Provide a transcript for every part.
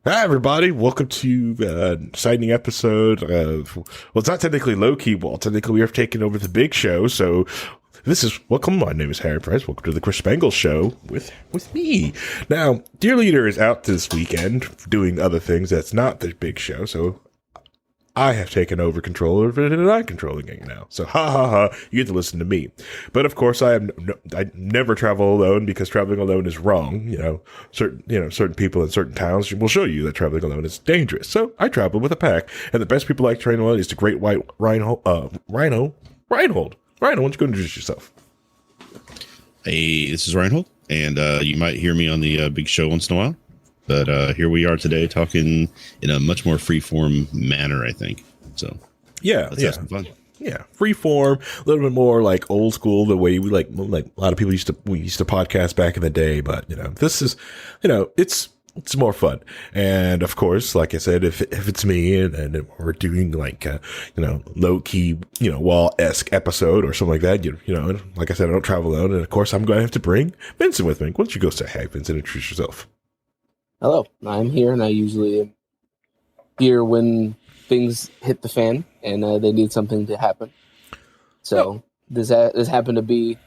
Hi, everybody. Welcome to exciting episode of, well, it's not technically low key wall. Technically, we are taking over the big show. So this is, welcome. My name is Harry Price. Welcome to the Chris Spangle Show with me. Now, Dear Leader is out this weekend doing other things. That's not the big show. So I have taken over control of it and I'm controlling it now. So you get to listen to me. But of course I never travel alone because traveling alone is wrong. Certain people in certain towns will show you that traveling alone is dangerous. So I travel with a pack, and the best people like traveling alone is the great white Rhinehold. Rhinehold, why don't you go introduce yourself? Hey, this is Rhinehold, and you might hear me on the big show once in a while. But here we are today talking in a much more free-form manner, I think. So, let's have some fun. Yeah, free form, a little bit more like old school, the way we like a lot of people used to podcast back in the day. But this is, it's more fun. And of course, like I said, if it's me and we're doing like low key WAL-esque episode or something like that, like I said, I don't travel alone, and of course I'm going to have to bring Vincent with me. Why don't you go say hi, Vincent? Introduce yourself. Hello, I'm here, and I usually am here when things hit the fan and they need something to happen. So this happened to be,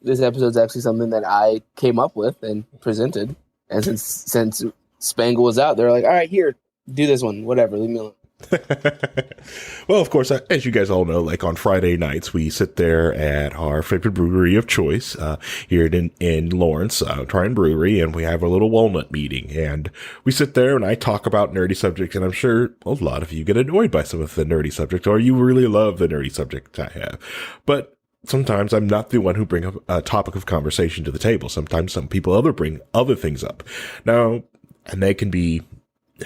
this episode's actually something that I came up with and presented. And since Spangle was out, they're like, all right, here, do this one, whatever, leave me alone. Well, of course, as you guys all know, like on Friday nights, we sit there at our favorite brewery of choice here in Lawrence, Trine Brewery, and we have a little walnut meeting. And we sit there and I talk about nerdy subjects, and I'm sure a lot of you get annoyed by some of the nerdy subjects, or you really love the nerdy subjects I have. But sometimes I'm not the one who bring up a topic of conversation to the table. Sometimes some people bring other things up. Now, and they can be,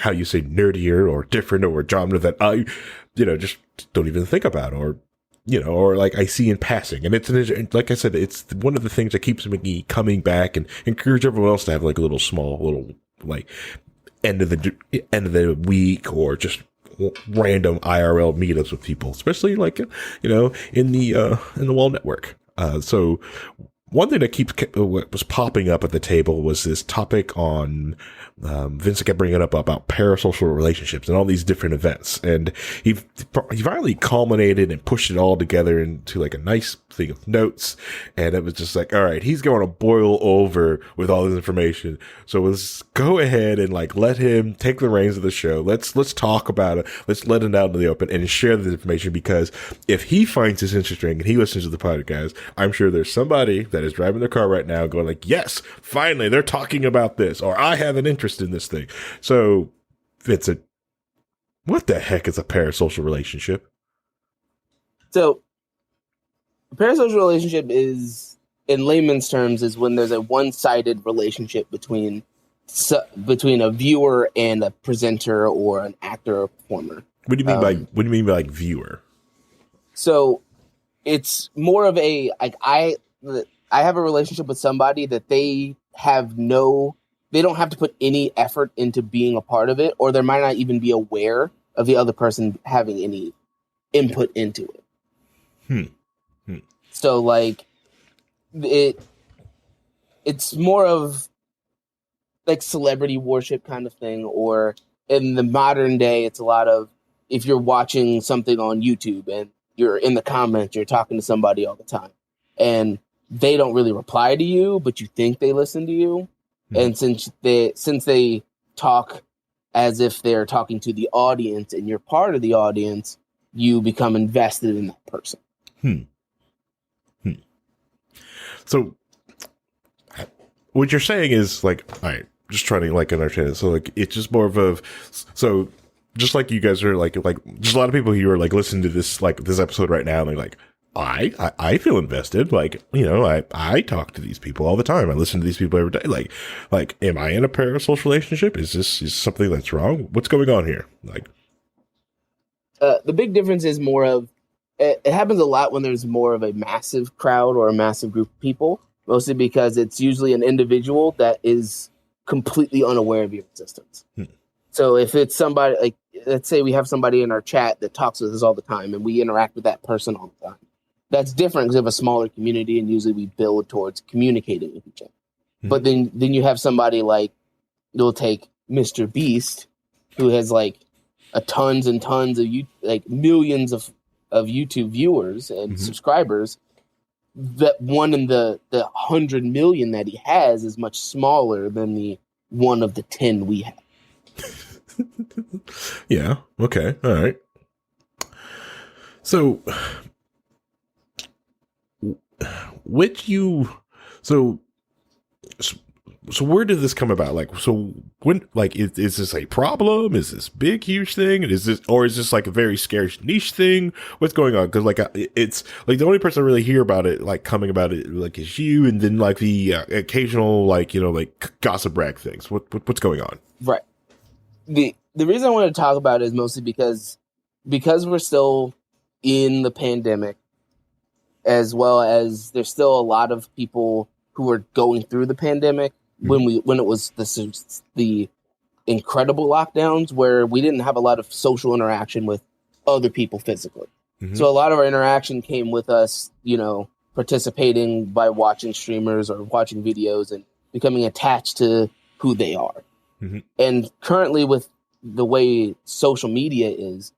how you say, nerdier or different or genre that I, just don't even think about, or like I see in passing. And it's, like I said, it's one of the things that keeps me coming back and encourage everyone else to have like a little like end of the week or just random IRL meetups with people, especially like, in the WAL network. So one thing that was popping up at the table was this topic on, Vincent kept bringing it up about parasocial relationships and all these different events. And he finally culminated and pushed it all together into like a nice thing of notes. And it was just like, all right, he's going to boil over with all this information. So let's go ahead and like let him take the reins of the show. Let's talk about it. Let's let it out in the open and share the information, because if he finds this interesting and he listens to the podcast, I'm sure there's somebody that is driving their car right now going like, yes, finally they're talking about this, or I have an interest in this thing. So Vincent, what the heck is a parasocial relationship? So a parasocial relationship is, in layman's terms, is when there's a one-sided relationship between a viewer and a presenter or an actor or performer. What do you mean by like viewer? So it's more of a, like, I have a relationship with somebody that they don't have to put any effort into being a part of it, or they might not even be aware of the other person having any input into it. So like it's more of like celebrity worship kind of thing, or in the modern day, it's a lot of, if you're watching something on YouTube and you're in the comments, you're talking to somebody all the time and they don't really reply to you, but you think they listen to you. And since they talk as if they're talking to the audience and you're part of the audience, you become invested in that person. So what you're saying is like, all right, just trying to like understand it. So like, it's just more of so just like you guys are like just a lot of people who are like listening to this, like this episode right now, and they're like, I feel invested. Like, I talk to these people all the time. I listen to these people every day. Like, am I in a parasocial relationship? Is something that's wrong? What's going on here? Like, the big difference is more of, it happens a lot when there's more of a massive crowd or a massive group of people, mostly because it's usually an individual that is completely unaware of your existence. So if it's somebody, like, let's say we have somebody in our chat that talks with us all the time and we interact with that person all the time. That's different because we have a smaller community and usually we build towards communicating with each other. But then you have somebody like, you'll take Mr. Beast, who has like a tons and tons of millions of YouTube viewers and subscribers, that one in the 100 million that he has is much smaller than the one of the 10 we have. Yeah. Okay. All right. So, so where did this come about? Like, so when, like, is this a problem? Is this big, huge thing? Is this like a very scarce niche thing? What's going on? Cause like, it's like the only person I really hear about it, like coming about it, like is you. And then like the occasional, like, like gossip rag things. What's going on? Right. The reason I wanted to talk about it is mostly because we're still in the pandemic, as well as there's still a lot of people who are going through the pandemic. When it was the incredible lockdowns where we didn't have a lot of social interaction with other people physically. So a lot of our interaction came with us, participating by watching streamers or watching videos and becoming attached to who they are. And currently with the way social media is,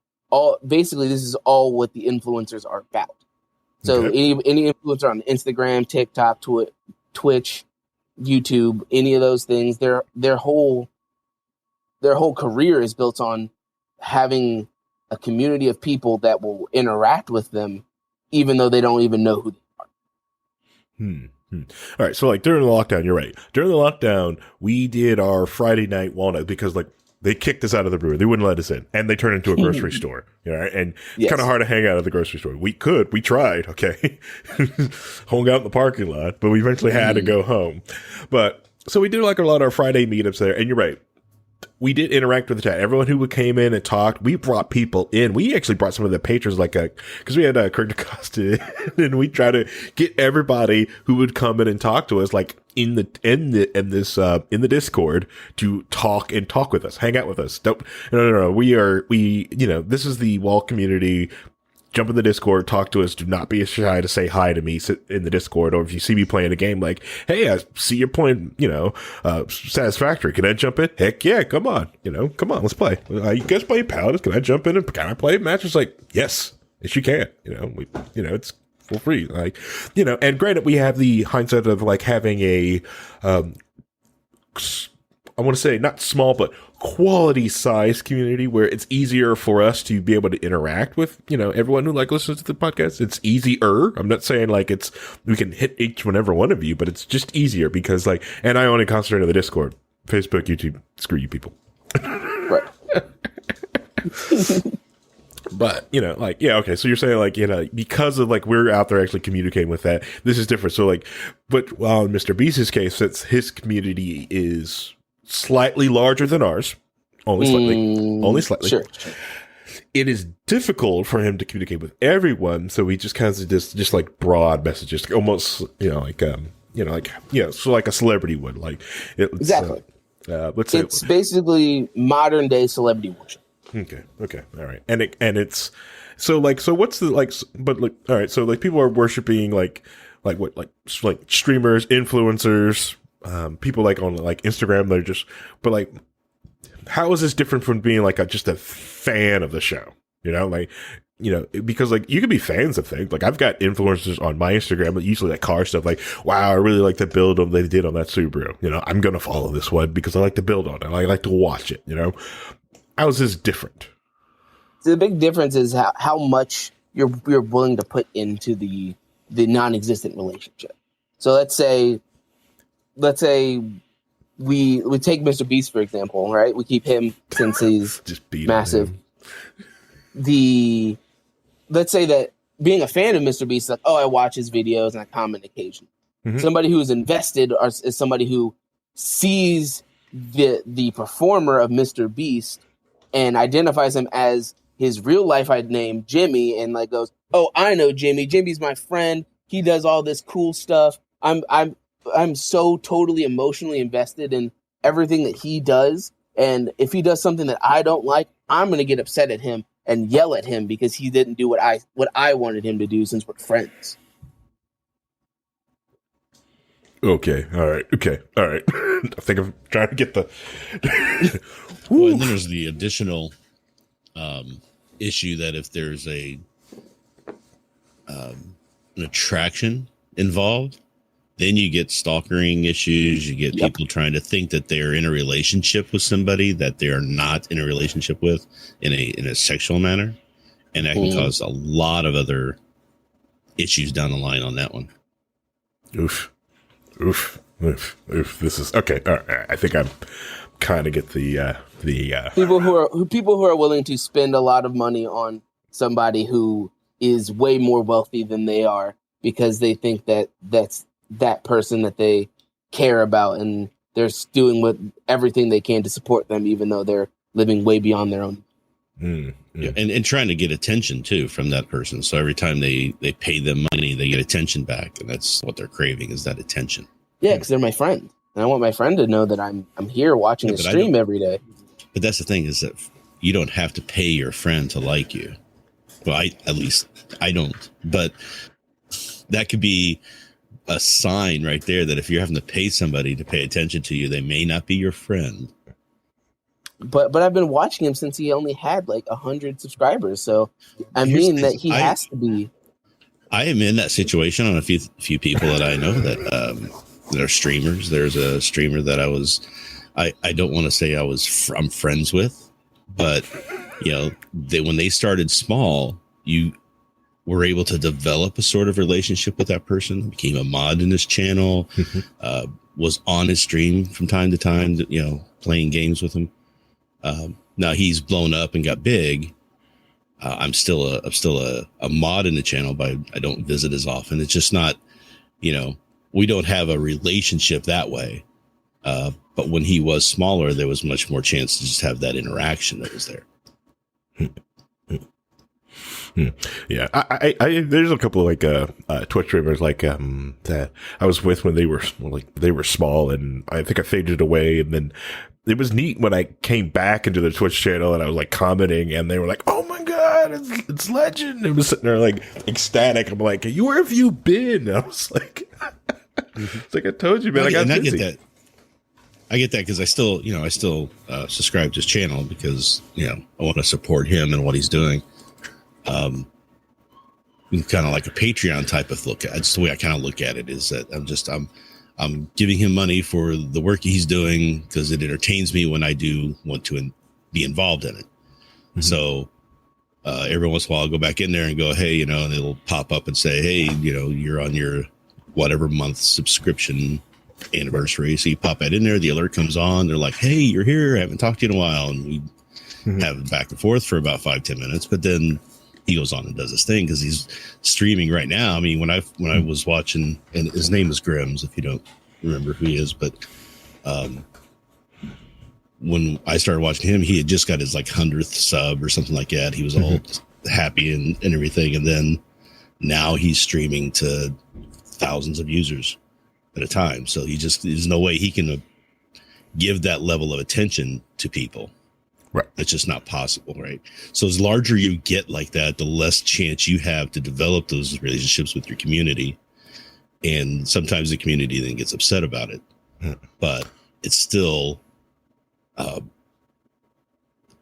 this is all what the influencers are about. So any influencer on Instagram, TikTok, Twitch, YouTube, any of those things, their whole career is built on having a community of people that will interact with them, even though they don't even know who they are. All right. So like during the lockdown, you're right. During the lockdown, we did our Friday night walnut because like they kicked us out of the brewery. They wouldn't let us in, and they turned into a grocery store. And it's kind of hard to hang out at the grocery store. We tried, okay, hung out in the parking lot, but we eventually had to go home. But so we did like a lot of our Friday meetups there, and you're right. We did interact with the chat. Everyone who came in and talked, we brought people in. We actually brought some of the patrons, because we had Kirk DeCosta, and we tried to get everybody who would come in and talk to us, like in the Discord, to talk with us, hang out with us. No. This is the WAL community. Jump in the Discord, talk to us. Do not be shy to say hi to me in the Discord. Or if you see me playing a game, like, hey, I see you're playing, Satisfactory. Can I jump in? Heck yeah, come on. Come on, let's play. You guys play Paladins? Can I jump in and can I play matches? Like, yes, you can. It's for free. Like, and granted, we have the hindsight of like having a, I want to say not small, but quality size community where it's easier for us to be able to interact with, everyone who like listens to the podcast. It's easier. I'm not saying like we can hit each and every one of you, but it's just easier because like, and I only concentrate on the Discord, Facebook, YouTube, screw you people. Right. But, okay. So you're saying like, because of like, we're out there actually communicating with that, this is different. So like, but while in Mr. Beast's case, since his community is slightly larger than ours, only slightly. Sure. It is difficult for him to communicate with everyone, so he just kind of just like broad messages, almost so like a celebrity would like. Exactly. It's basically modern day celebrity worship. Okay, all right, and it's so what's the like? But like, all right, so like people are worshiping like streamers, influencers. People like on like Instagram, they're just, but like, how is this different from being like just a fan of the show? Because like you can be fans of things. Like I've got influencers on my Instagram, but usually like car stuff. Like, wow, I really like the build they did on that Subaru. I'm gonna follow this one because I like to build on it. I like to watch it. How is this different? So the big difference is how much you're willing to put into the non-existent relationship. So let's say we take Mr. Beast, for example, right? We keep him since he's just massive. Let's say that being a fan of Mr. Beast, like, oh, I watch his videos and I comment occasionally. Somebody who is invested is somebody who sees the performer of Mr. Beast and identifies him as his real life name, Jimmy, and like goes, oh, I know Jimmy. Jimmy's my friend. He does all this cool stuff. I'm so totally emotionally invested in everything that he does. And if he does something that I don't like, I'm going to get upset at him and yell at him because he didn't do what I wanted him to do since we're friends. Okay. All right. Okay. All right. I think I'm trying to get the. Well, and then there's the additional issue that if there's an attraction involved, then you get stalkering issues. You get people trying to think that they're in a relationship with somebody that they are not in a relationship with in a sexual manner, and that can cause a lot of other issues down the line on that one. Oof. This is okay. All right. I think I'm kind of get the people who are willing to spend a lot of money on somebody who is way more wealthy than they are because they think that that's that person that they care about, and they're doing everything they can to support them, even though they're living way beyond their own. Yeah, and trying to get attention too from that person. So every time they pay them money, they get attention back, and that's what they're craving, is that attention. Yeah, because they're my friend, and I want my friend to know that I'm here watching the stream every day. But that's the thing, is that you don't have to pay your friend to like you. Well, at least I don't. But that could be a sign right there that if you're having to pay somebody to pay attention to you, they may not be your friend. But I've been watching him since he only had like 100 subscribers. So I mean that he has to be. I am in that situation on a few people that I know that are streamers. There's a streamer that I don't want to say I'm friends with, but when they started small, you were able to develop a sort of relationship with that person, became a mod in his channel, was on his stream from time to time, playing games with him. Now he's blown up and got big. I'm still a mod in the channel, but I don't visit as often. It's just not, we don't have a relationship that way. But when he was smaller, there was much more chance to just have that interaction that was there. Yeah, I there's a couple of Twitch streamers that I was with when they were small, and I think I faded away, and then it was neat when I came back into the Twitch channel and I was commenting, and they were like, "Oh my god, it's legend!" It was sitting there ecstatic. I'm like, "Where have you been?" And I was like, "It's like I told you, man. I got busy." I get that because I still subscribe to his channel because I want to support him and what he's doing. Kind of like a Patreon type of look. That's the way I kind of look at it. Is that I'm giving him money for the work he's doing because it entertains me when I do want to be involved in it. Mm-hmm. So every once in a while I'll go back in there and go, hey, and it'll pop up and say, hey, you're on your whatever month subscription anniversary. So you pop that in there, the alert comes on. They're like, hey, you're here. I haven't talked to you in a while. And we have it back and forth for about 5-10 minutes. But then he goes on and does his thing because he's streaming right now. I mean, when I was watching, and his name is Grims, if you don't remember who he is, but when I started watching him, he had just got his 100th sub or something like that. He was all happy and everything. And then now he's streaming to thousands of users at a time. So there's no way he can give that level of attention to people. Right. It's just not possible, right? So as larger you get like that, the less chance you have to develop those relationships with your community. And sometimes the community then gets upset about it. But it's still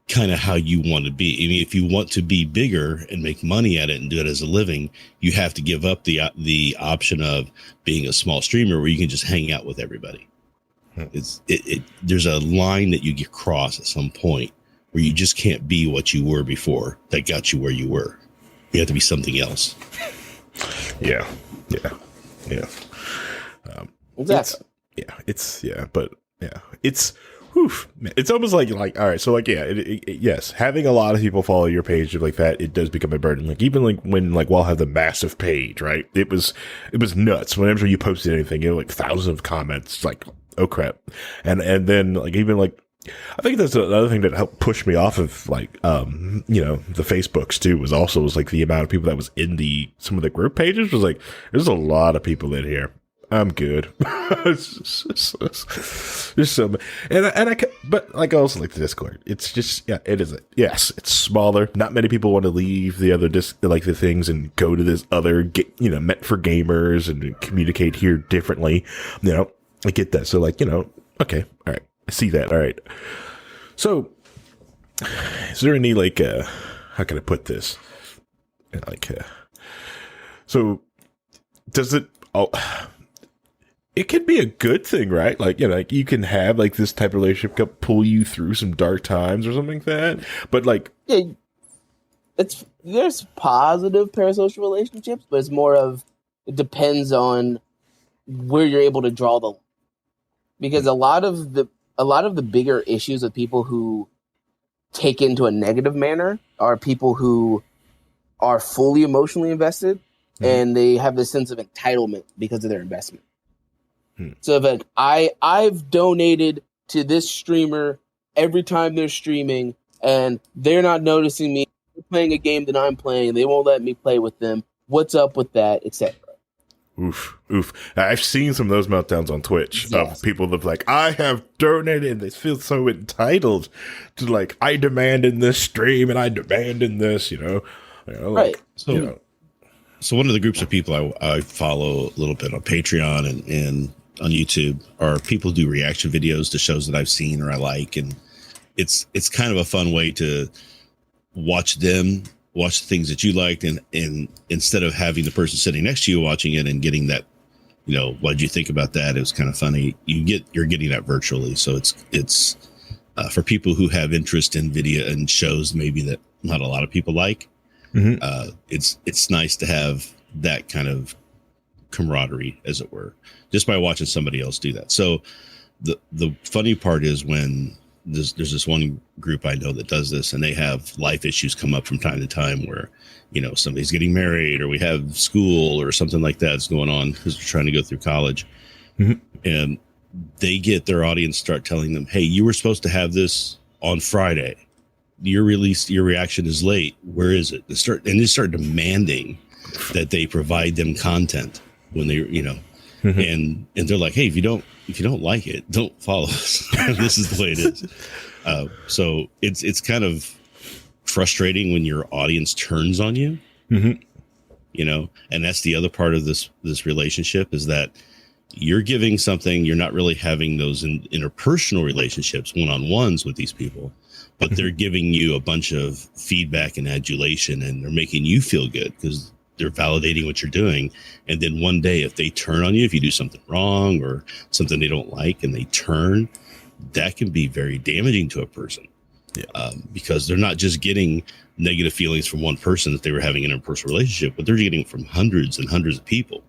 kind of how you want to be. I mean, if you want to be bigger and make money at it and do it as a living, you have to give up the option of being a small streamer where you can just hang out with everybody. There's a line that you get crossed at some point where you just can't be what you were before that got you where you were. You have to be something else. Yeah. Exactly. It's almost like all right. So yes, having a lot of people follow your page like that, it does become a burden. Even when WAL had the massive page, right? It was nuts. Whenever you posted anything, thousands of comments. Oh crap. And then I think that's another thing that helped push me off of the Facebooks too, was the amount of people that was in some of the group pages was there's a lot of people in here. I'm good. There's so many. But like I also like the Discord. It's just, yeah, it is. Yes, it's smaller. Not many people want to leave the other like the things and go to this other, meant for gamers and communicate here differently. I get that. So like, okay, all right, I see that. All right. So, is there any like, how can I put this? Like, so does it? Oh, it could be a good thing, right? Like, like you can have like this type of relationship pull you through some dark times or something like that. But like, yeah, there's positive parasocial relationships, but it's more of it depends on where you're able to draw the line. Because a lot of the bigger issues with people who take into a negative manner are people who are fully emotionally invested and they have this sense of entitlement because of their investment. So if like, I've donated to this streamer every time they're streaming and they're not noticing me playing a game that I'm playing, they won't let me play with them. What's up with that, etc. Oof. I've seen some of those meltdowns on Twitch of people that like, I have donated and they feel so entitled to like, I demand in this stream and I demand in this, Right. So one of the groups of people I follow a little bit on Patreon and on YouTube are people who do reaction videos to shows that I've seen or I like. And it's kind of a fun way to watch the things that you liked. And instead of having the person sitting next to you watching it and getting that, what did you think about that? It was kind of funny. You're getting that virtually. So it's for people who have interest in video and shows maybe that not a lot of people like. It's nice to have that kind of camaraderie, as it were, just by watching somebody else do that. So the funny part is when there's this one group I know that does this, and they have life issues come up from time to time where, somebody's getting married or we have school or something like that's going on because they're trying to go through college. And they get their audience start telling them, hey, you were supposed to have this on Friday. Your reaction is late. Where is it? They start demanding that they provide them content when they, and they're like, hey, if you don't like it, don't follow us. This is the way it is. So it's kind of frustrating when your audience turns on you, and that's the other part of this relationship is that you're giving something, you're not really having those interpersonal relationships one-on-ones with these people, but they're giving you a bunch of feedback and adulation, and they're making you feel good because they're validating what you're doing. And then one day, if they turn on you, if you do something wrong or something they don't like and they turn, that can be very damaging to a person. Because they're not just getting negative feelings from one person that they were having an interpersonal relationship, but they're getting it from hundreds and hundreds of people.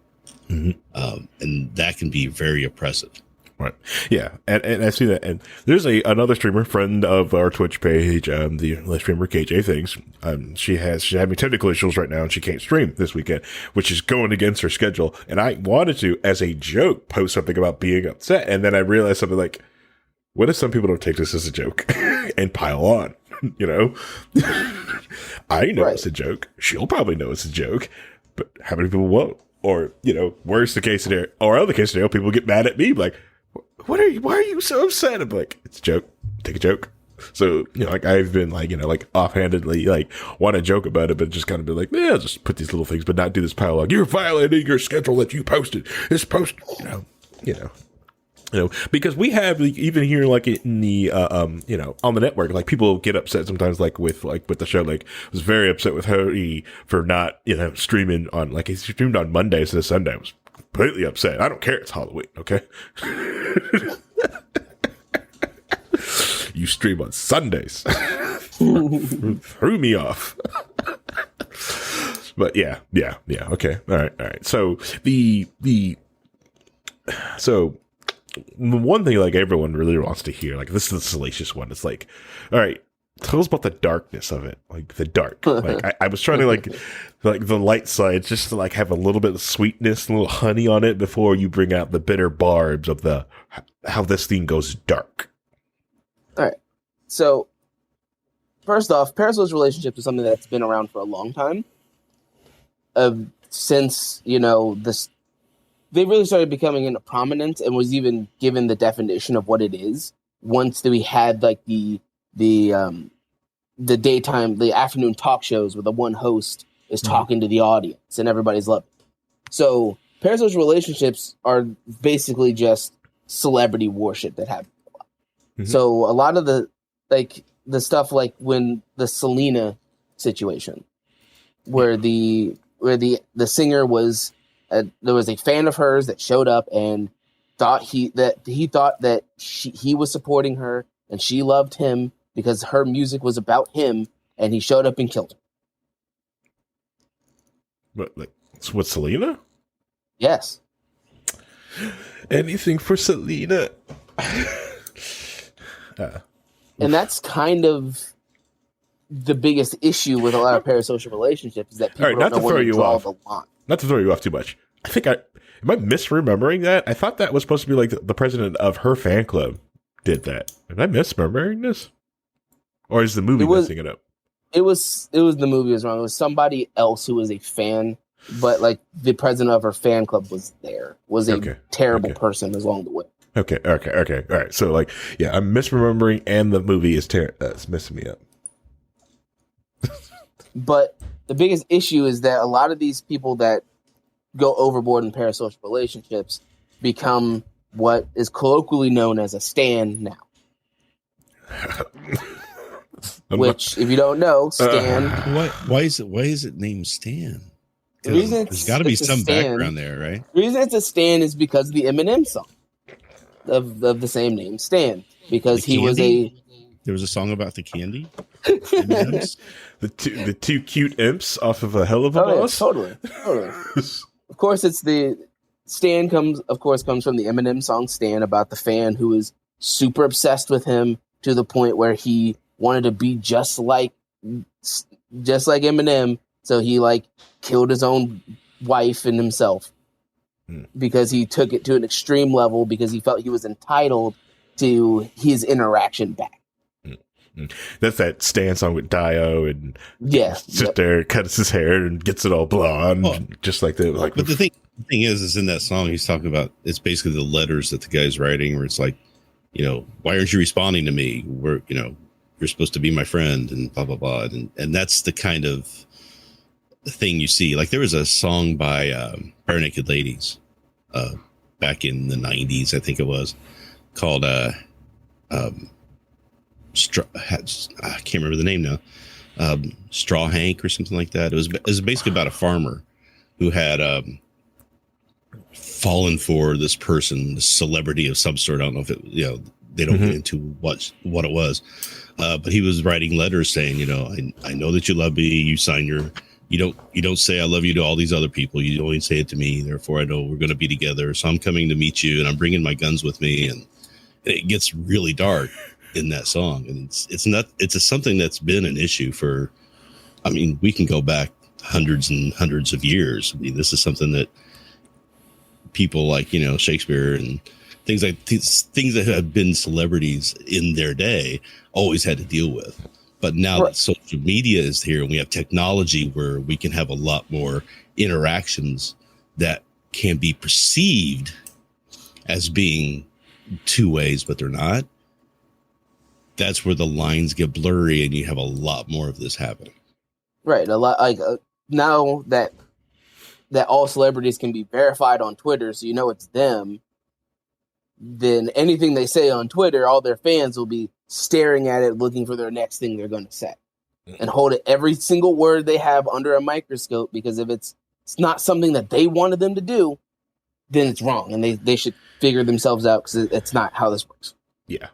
And that can be very oppressive. Right. Yeah. And I see that. And there's another streamer, friend of our Twitch page, the streamer KJ Things. She's having technical issues right now and she can't stream this weekend, which is going against her schedule. And I wanted to, as a joke, post something about being upset. And then I realized something like, what if some people don't take this as a joke and pile on? I know it's a joke. She'll probably know it's a joke, but how many people won't? Or, worst the case scenario, or other case scenario, people get mad at me, like, why are you so upset? I'm like, it's a joke. Take a joke. So, I've been offhandedly, want to joke about it, but just kind of be like, yeah, just put these little things, but not do this pile on. You're violating your schedule that you posted. It's posted, because we have even here, in the, on the network, people get upset sometimes, with the show, I was very upset with Hody for not, streaming on, he streamed on Monday instead of Sunday. I was completely upset. I don't care. It's Halloween. Okay. You stream on Sundays. Threw me off. But yeah. Okay. All right. So the one thing everyone really wants to hear, this is the salacious one. It's all right, tell us about the darkness of it, the dark. I was trying to the light side, just to have a little bit of sweetness, a little honey on it before you bring out the bitter barbs of how this thing goes dark. All right. So first off, parasocial relationships is something that's been around for a long time. Since, they really started becoming into prominence and was even given the definition of what it is once we had like the afternoon talk shows where the one host is talking to the audience and everybody's loving it. So parasocial relationships are basically just celebrity worship that happens a lot. So a lot of the stuff like when the Selena situation, where the singer was there was a fan of hers that showed up and thought he thought that he was supporting her and she loved him because her music was about him, and he showed up and killed her. But like, what, Selena? Yes. Anything for Selena. And that's kind of the biggest issue with a lot of parasocial relationships, is that people don't know when to draw the line. Not to throw you off too much. Am I misremembering that? I thought that was supposed to be like the president of her fan club did that. Am I misremembering this? Or is the movie messing it up? It was the movie was wrong. It was somebody else who was a fan, but like the president of her fan club was a terrible person along the way. Okay. All right. So like, yeah, I'm misremembering, and the movie is it's messing me up. But the biggest issue is that a lot of these people that go overboard in parasocial relationships become what is colloquially known as a stan now. Which, if you don't know, Stan. Why is it named Stan? There's got to be some background there, right? The reason it's a Stan is because of the Eminem song of the same name, Stan. Because he was There was a song about the candy. the two cute imps off of a Hell of a Boss. Yeah, totally. Of course, it's the Stan comes from the Eminem song Stan, about the fan who is super obsessed with him to the point where he wanted to be just like Eminem, so he like killed his own wife and himself because he took it to an extreme level because he felt he was entitled to his interaction back. That's that Stan song with Dio, and sit there, cuts his hair, and gets it all blonde, just like that. Like, but the thing is in that song he's talking about, it's basically the letters that the guy's writing, where it's like, why aren't you responding to me? You're supposed to be my friend, and blah blah blah, and that's the kind of thing you see. Like, there was a song by Bare Naked Ladies back in the 90s, I think it was, called I can't remember the name now. Straw Hank or something like that. It was basically about a farmer who had fallen for this person, this celebrity of some sort. I don't know if it, they don't get into what it was, but he was writing letters saying, I know that you love me. You sign you don't say I love you to all these other people. You only say it to me. Therefore, I know we're going to be together. So I'm coming to meet you, and I'm bringing my guns with me. And it gets really dark in that song, and it's something that's been an issue for, we can go back hundreds and hundreds of years. This is something that people like Shakespeare and things that have been celebrities in their day always had to deal with. But now that social media is here, and we have technology where we can have a lot more interactions that can be perceived as being two ways, but they're not. That's where the lines get blurry, and you have a lot more of this happening. Right. A lot, like now that all celebrities can be verified on Twitter, so it's them. Then anything they say on Twitter, all their fans will be staring at it, looking for their next thing they're going to say, and hold it, every single word they have, under a microscope. Because if it's not something that they wanted them to do, then it's wrong, and they should figure themselves out, because it's not how this works. Yeah.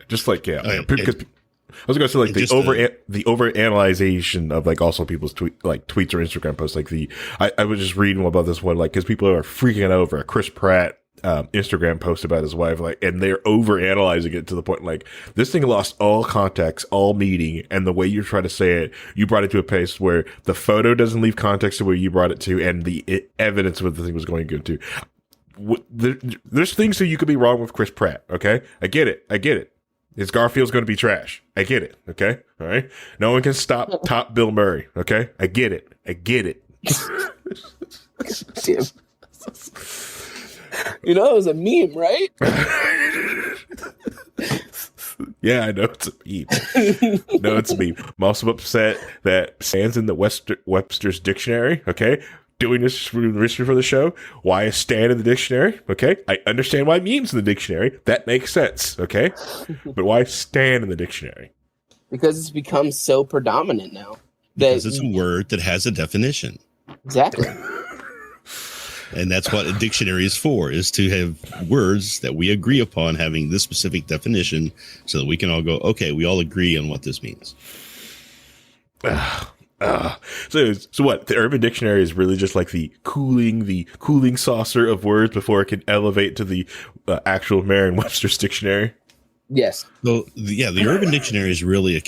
Just like, because I was going to say, like, the overanalyzation of, like, also people's tweets or Instagram posts. Like, I was just reading about this one, like, because people are freaking out over a Chris Pratt Instagram post about his wife, like, and they're overanalyzing it to the point, like, this thing lost all context, all meaning, and the way you try to say it, you brought it to a place where the photo doesn't leave context to where you brought it to, and the evidence of what the thing was going to go to. There's things that you could be wrong with Chris Pratt. Okay, I get it. His Garfield's going to be trash. I get it. Okay, all right. No one can stop Top Bill Murray. Okay, I get it. You know, it was a meme, right? Yeah, I know it's a meme. No, it's a meme. I'm also upset that stands in the Webster's dictionary. Okay, doing this research for the show. Why is stand in the dictionary? Okay, I understand why memes in the dictionary. That makes sense. Okay, but why stand in the dictionary? Because it's become so predominant now. Because it's a word that has a definition. Exactly. And that's what a dictionary is for, is to have words that we agree upon having this specific definition so that we can all go, okay, we all agree on what this means. So what? The Urban Dictionary is really just like the cooling saucer of words before it can elevate to the actual Merriam-Webster's dictionary. Yes. So the Urban Dictionary is really a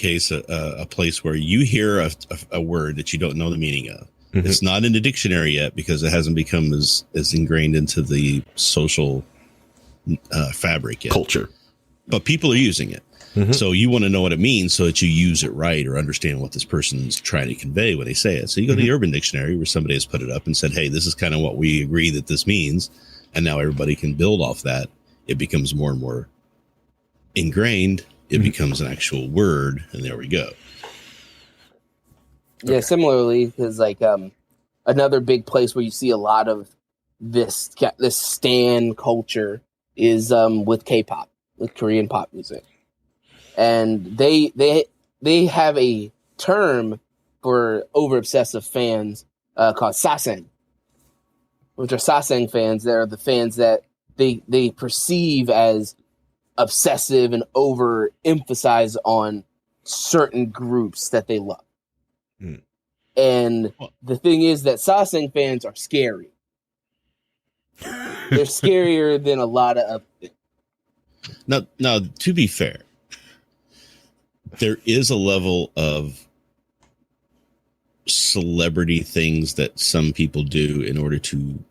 place where you hear a word that you don't know the meaning of. Mm-hmm. It's not in the dictionary yet because it hasn't become as ingrained into the social fabric yet. Culture. But people are using it. Mm-hmm. So you want to know what it means so that you use it right or understand what this person's trying to convey when they say it. So you go to the Urban Dictionary where somebody has put it up and said, hey, this is kind of what we agree that this means. And now everybody can build off that. It becomes more and more ingrained. It becomes an actual word. And there we go. Yeah, similarly, because like another big place where you see a lot of this stan culture is with K-pop, with Korean pop music, and they have a term for over obsessive fans called saseng, which are saseng fans. They're the fans that they perceive as obsessive and overemphasize on certain groups that they love. And the thing is that saseng fans are scary. They're scarier than a lot of other things. Now, to be fair, there is a level of celebrity things that some people do in order to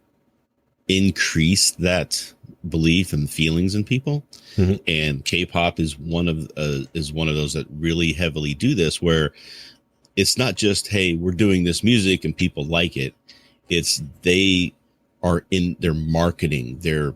increase that belief and feelings in people. Mm-hmm. And K-pop is one of those that really heavily do this, where it's not just, hey, we're doing this music and people like it. It's they are in their marketing, they're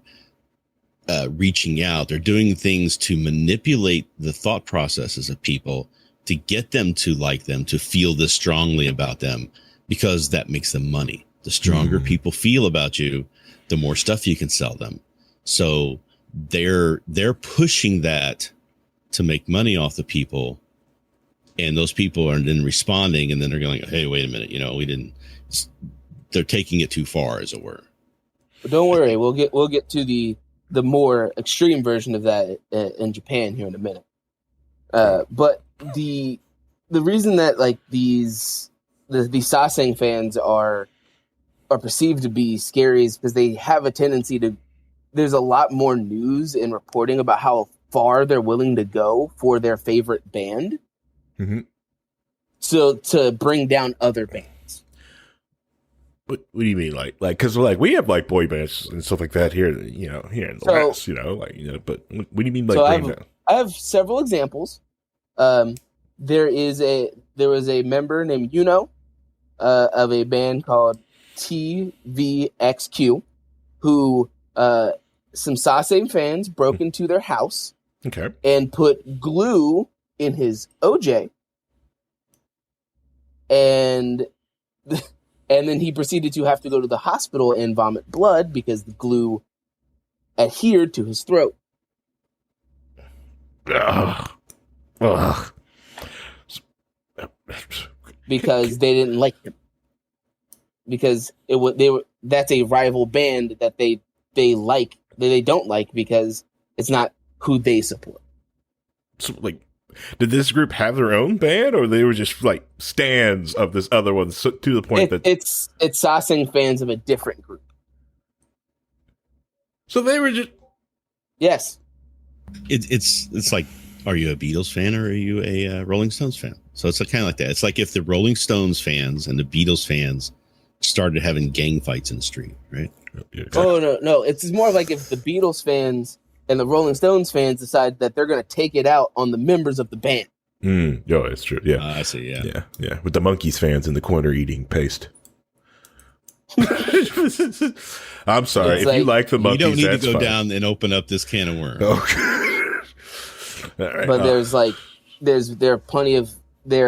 reaching out, they're doing things to manipulate the thought processes of people to get them to like them, to feel this strongly about them, because that makes them money. The stronger people feel about you, the more stuff you can sell them. So they're pushing that to make money off the people. And those people are then responding, and then they're going, hey, wait a minute, they're taking it too far, as it were. But don't worry, we'll get to the more extreme version of that in Japan here in a minute. But the reason that like these saseng fans are perceived to be scary is because they have a tendency to. There's a lot more news and reporting about how far they're willing to go for their favorite band. Mm-hmm. So to bring down other bands. What do you mean, like, because like we have like boy bands and stuff like that here, here in the West, But what do you mean, like, so bring down? I have several examples. There was a member named Yuno of a band called TVXQ, who some saseng fans broke into their house, and put glue in his OJ, and then he proceeded to have to go to the hospital and vomit blood because the glue adhered to his throat. Because they didn't like him. Because that's a rival band that they don't like because it's not who they support. So, like, did this group have their own band, or they were just like stands of this other one to the point that it's saseng fans of a different group? So they were just yes. It's like, are you a Beatles fan or are you a Rolling Stones fan? So it's kind of like that. It's like if the Rolling Stones fans and the Beatles fans started having gang fights in the street, right? Oh no! It's more like if the Beatles fans and the Rolling Stones fans decide that they're going to take it out on the members of the band. It's true. Yeah, I see. Yeah. With the Monkees fans in the corner eating paste. I'm sorry. If you like the monkeys, you don't need that's to go fine. down and open up this can of worms. Okay. All right. But there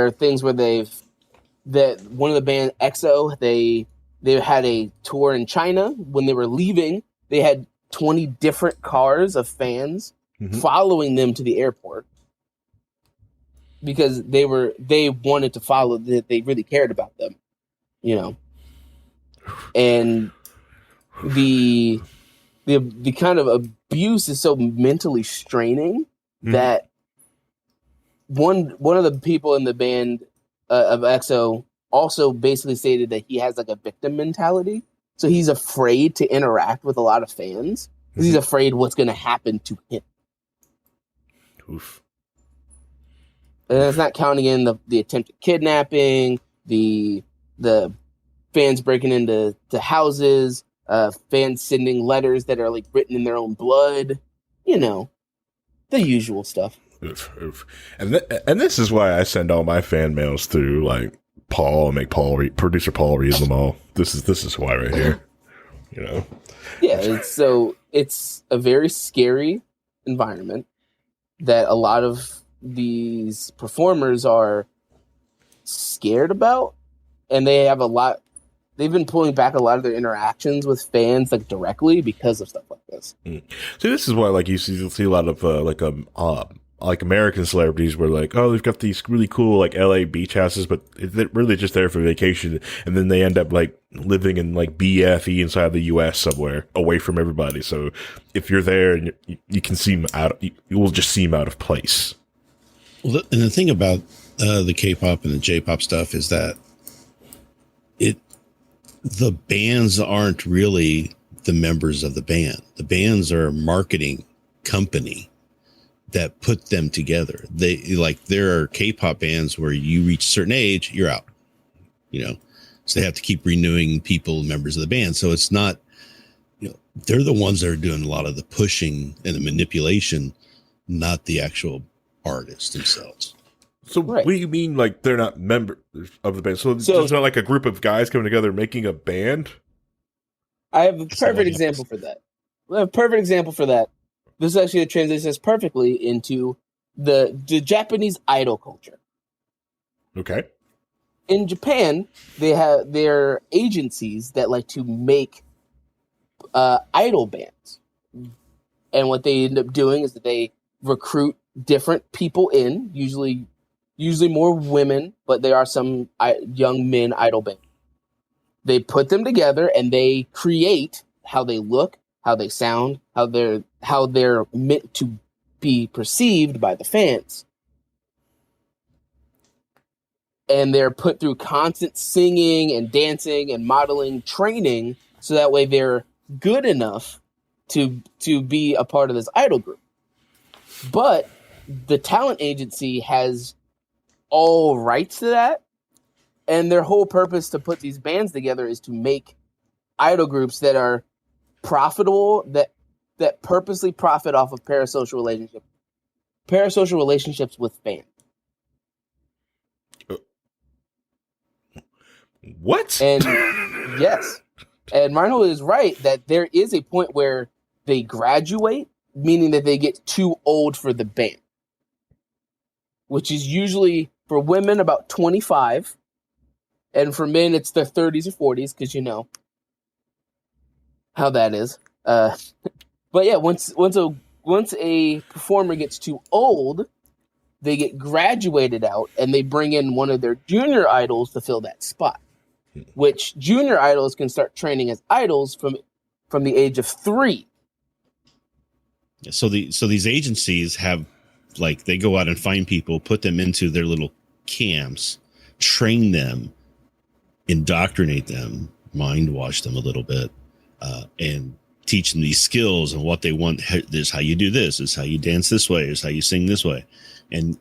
are things where one of the band EXO, they had a tour in China. When they were leaving, they had 20 different cars of fans following them to the airport because they wanted to follow that they really cared about them, and the kind of abuse is so mentally straining that one of the people in the band of EXO also basically stated that he has like a victim mentality. So he's afraid to interact with a lot of fans because he's afraid what's going to happen to him. Oof. And that's not counting in the attempted kidnapping, the fans breaking into houses, fans sending letters that are like written in their own blood, the usual stuff. Oof, oof. And this is why I send all my fan mails through like Paul and make producer Paul read them all. This is why right here. Yeah, it's a very scary environment that a lot of these performers are scared about, and they've been pulling back a lot of their interactions with fans like directly because of stuff like this. So this is why like you see a lot of like American celebrities where like, oh, they've got these really cool like LA beach houses, but they're really just there for vacation, and then they end up like living in like BFE inside the US somewhere away from everybody. So if you're there and you can seem you will just seem out of place. Well, and the thing about the K-pop and the J-pop stuff is that the bands aren't really the members of the band. The bands are a marketing company that put them together. There are K-pop bands where you reach a certain age, you're out, so they have to keep renewing members of the band. So it's not, they're the ones that are doing a lot of the pushing and the manipulation, not the actual artists themselves. So What do you mean like they're not members of the band? So there's not like a group of guys coming together making a band? I have a perfect example for that. This actually transitions perfectly into the Japanese idol culture. Okay. In Japan, they have their agencies that like to make idol bands. And what they end up doing is that they recruit different people in, usually more women, but there are some young men idol bands. They put them together and they create how they look, how they sound, how they're meant to be perceived by the fans. And they're put through constant singing and dancing and modeling training so that way they're good enough to be a part of this idol group. But the talent agency has all rights to that, and their whole purpose to put these bands together is to make idol groups that are profitable, that purposely profit off of parasocial relationships with fans. What? And yes, and Rhinehold is right that there is a point where they graduate, meaning that they get too old for the band, which is usually for women about 25, and for men it's their 30s or 40s, because you know how that is. But yeah, once a performer gets too old, they get graduated out, and they bring in one of their junior idols to fill that spot. Which junior idols can start training as idols from the age of 3. So these agencies have, like, they go out and find people, put them into their little camps, train them, indoctrinate them, mind wash them a little bit, and teach them these skills and what they want. This is how you do this. This is how you dance this way. This is how you sing this way. And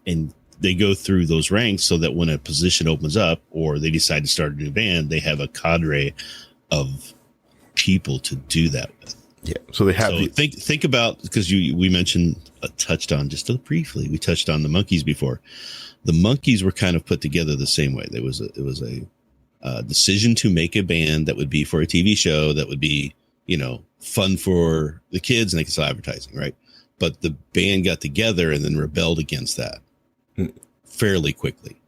they go through those ranks so that when a position opens up or they decide to start a new band, they have a cadre of people to do that with. Yeah. So they have. So think about, because we mentioned, touched on just briefly. We touched on the Monkees before. The Monkees were kind of put together the same way. It was a decision to make a band that would be for a TV show that would be, fun for the kids and they could sell advertising, right? But the band got together and then rebelled against that fairly quickly,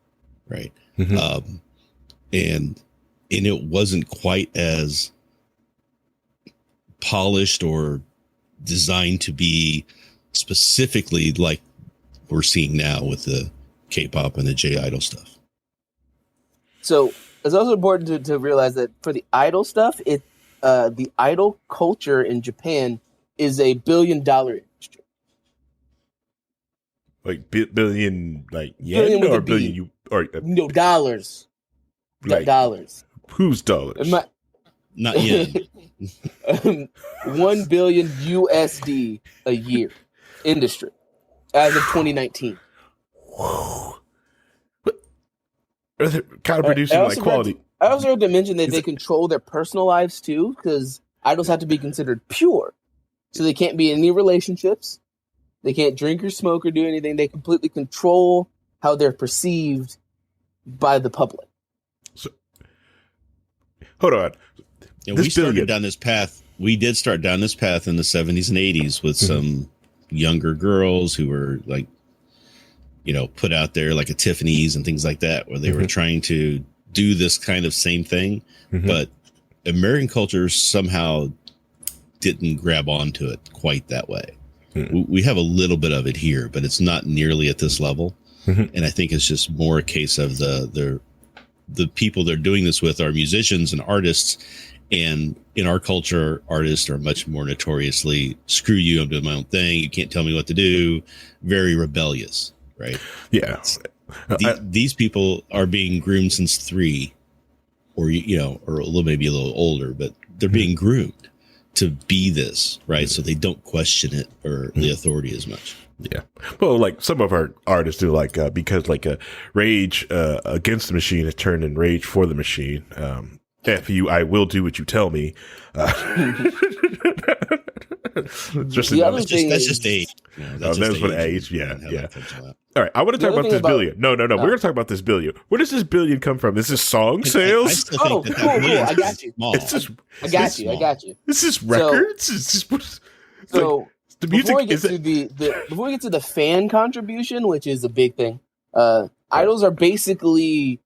right? Mm-hmm. And it wasn't quite as polished or designed to be specifically like we're seeing now with the K-pop and the J-Idol stuff. So it's also important to realize that for the idol stuff, the idol culture in Japan is a $1 billion industry. Like billion, like yen or billion? No, dollars. Like, dollars. Whose dollars? Not yen. 1 billion USD a year industry as of 2019. Whoa. Are they kind of producing like quality? I also heard to mention that they control their personal lives too, because idols have to be considered pure. So they can't be in any relationships. They can't drink or smoke or do anything. They completely control how they're perceived by the public. So, hold on. We started down this path. We did start down this path in the 70s and 80s with some younger girls who were like, put out there like a Tiffany's and things like that, where they were trying to do this kind of same thing. But American culture somehow didn't grab onto it quite that way. We have a little bit of it here, but it's not nearly at this level. And I think it's just more a case of the people they're doing this with are musicians and artists. And in our culture, artists are much more notoriously, screw you, I'm doing my own thing. You can't tell me what to do. Very rebellious, right? Yeah. These people are being groomed since 3 or maybe a little older, but they're being groomed to be this, right? So they don't question it or the authority as much. Yeah. Well, like some of our artists do, like, because like rage against the machine is turned in rage for the machine. I will do what you tell me. That's just age. That's what age. Yeah. All right. I want to talk about this billion. No. We're going to talk about this billion. Where does this billion come from? Is this song sales? Cool. I got you. I got you. This is records. Before we get to the fan contribution, which is a big thing, idols are basically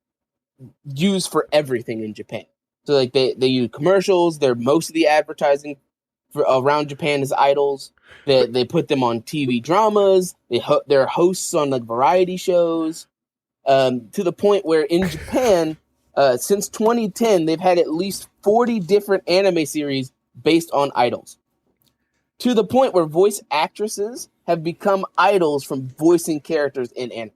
used for everything in Japan. So like they use commercials. Most of the advertising around Japan is idols. They put them on TV dramas. They're hosts on like variety shows. To the point where in Japan, since 2010, they've had at least 40 different anime series based on idols. To the point where voice actresses have become idols from voicing characters in anime.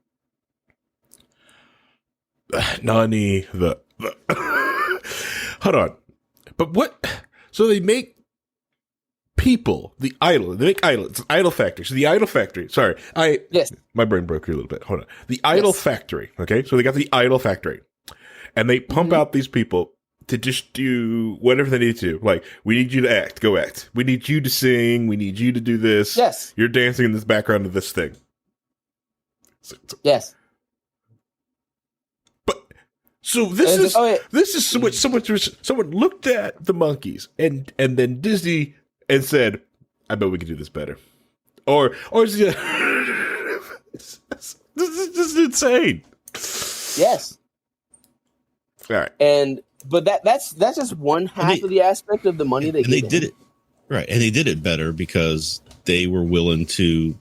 Nani the hold on. But what? So they make people the idol. They make idol. It's an idol factory. So the idol factory. Sorry, my brain broke here a little bit. Hold on. The idol factory. Okay, so they got the idol factory, and they pump out these people to just do whatever they need to. Like, we need you to act. Go act. We need you to sing. We need you to do this. Yes. You're dancing in this background of this thing. Yes. So this is someone looked at the monkeys and then Disney and said, I bet we could do this better. Or is it, this is insane. Yes. All right. But that's just one half of the aspect of the money they did it. Right. And they did it better because they were willing to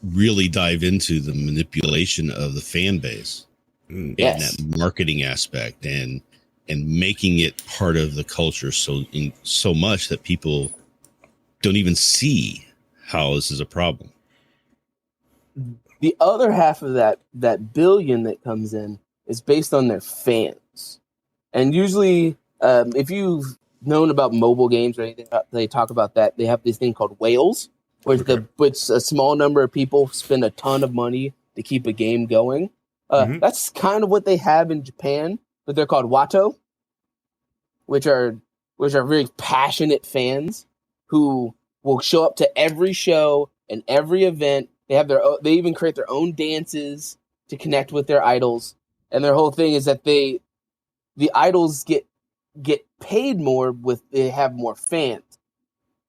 really dive into the manipulation of the fan base. And that marketing aspect and making it part of the culture so much that people don't even see how this is a problem. The other half of that billion that comes in is based on their fans. And usually, if you've known about mobile games or anything, they talk about that. They have this thing called whales, which a small number of people spend a ton of money to keep a game going. That's kind of what they have in Japan, but they're called Watto, which are very passionate fans who will show up to every show and every event. They even create their own dances to connect with their idols, and their whole thing is that they the idols get paid more with they have more fans.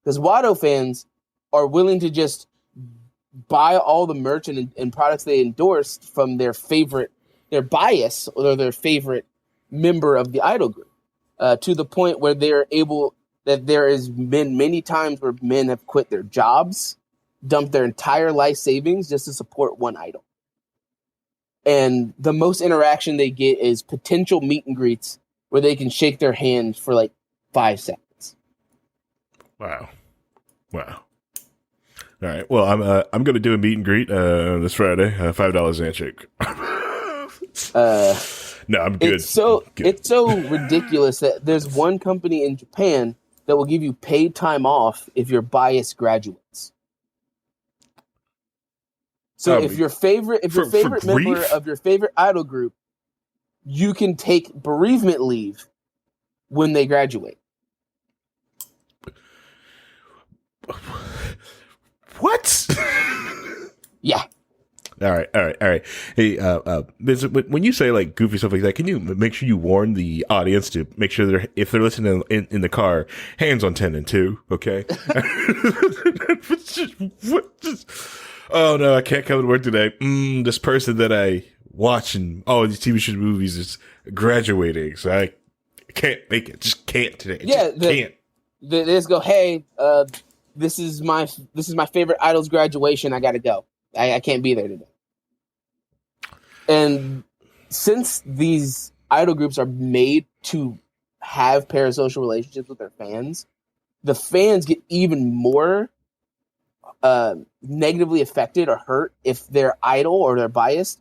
Because Watto fans are willing to just buy all the merch and products they endorsed from their bias or their favorite member of the idol group, to the point where they're able that there has been many times where men have quit their jobs, dumped their entire life savings just to support one idol. And the most interaction they get is potential meet and greets where they can shake their hand for like 5 seconds. Wow. All right. Well, I'm going to do a meet and greet this Friday. $5 handshake. No, I'm good. It's so ridiculous that there's one company in Japan that will give you paid time off if your bias graduates. So if your favorite member of your favorite idol group, you can take bereavement leave when they graduate. What? Yeah. All right. Hey, when you say like goofy stuff like that, can you make sure you warn the audience to make sure if they're listening in the car, hands on 10 and 2, okay? Oh no, I can't come to work today. This person that I watch in all these TV shows, movies is graduating, so I can't make it. Just can't today. Yeah, can't. They just go, hey, this is my favorite idol's graduation. I got to go. I can't be there today. And since these idol groups are made to have parasocial relationships with their fans, the fans get even more negatively affected or hurt if their idol or their bias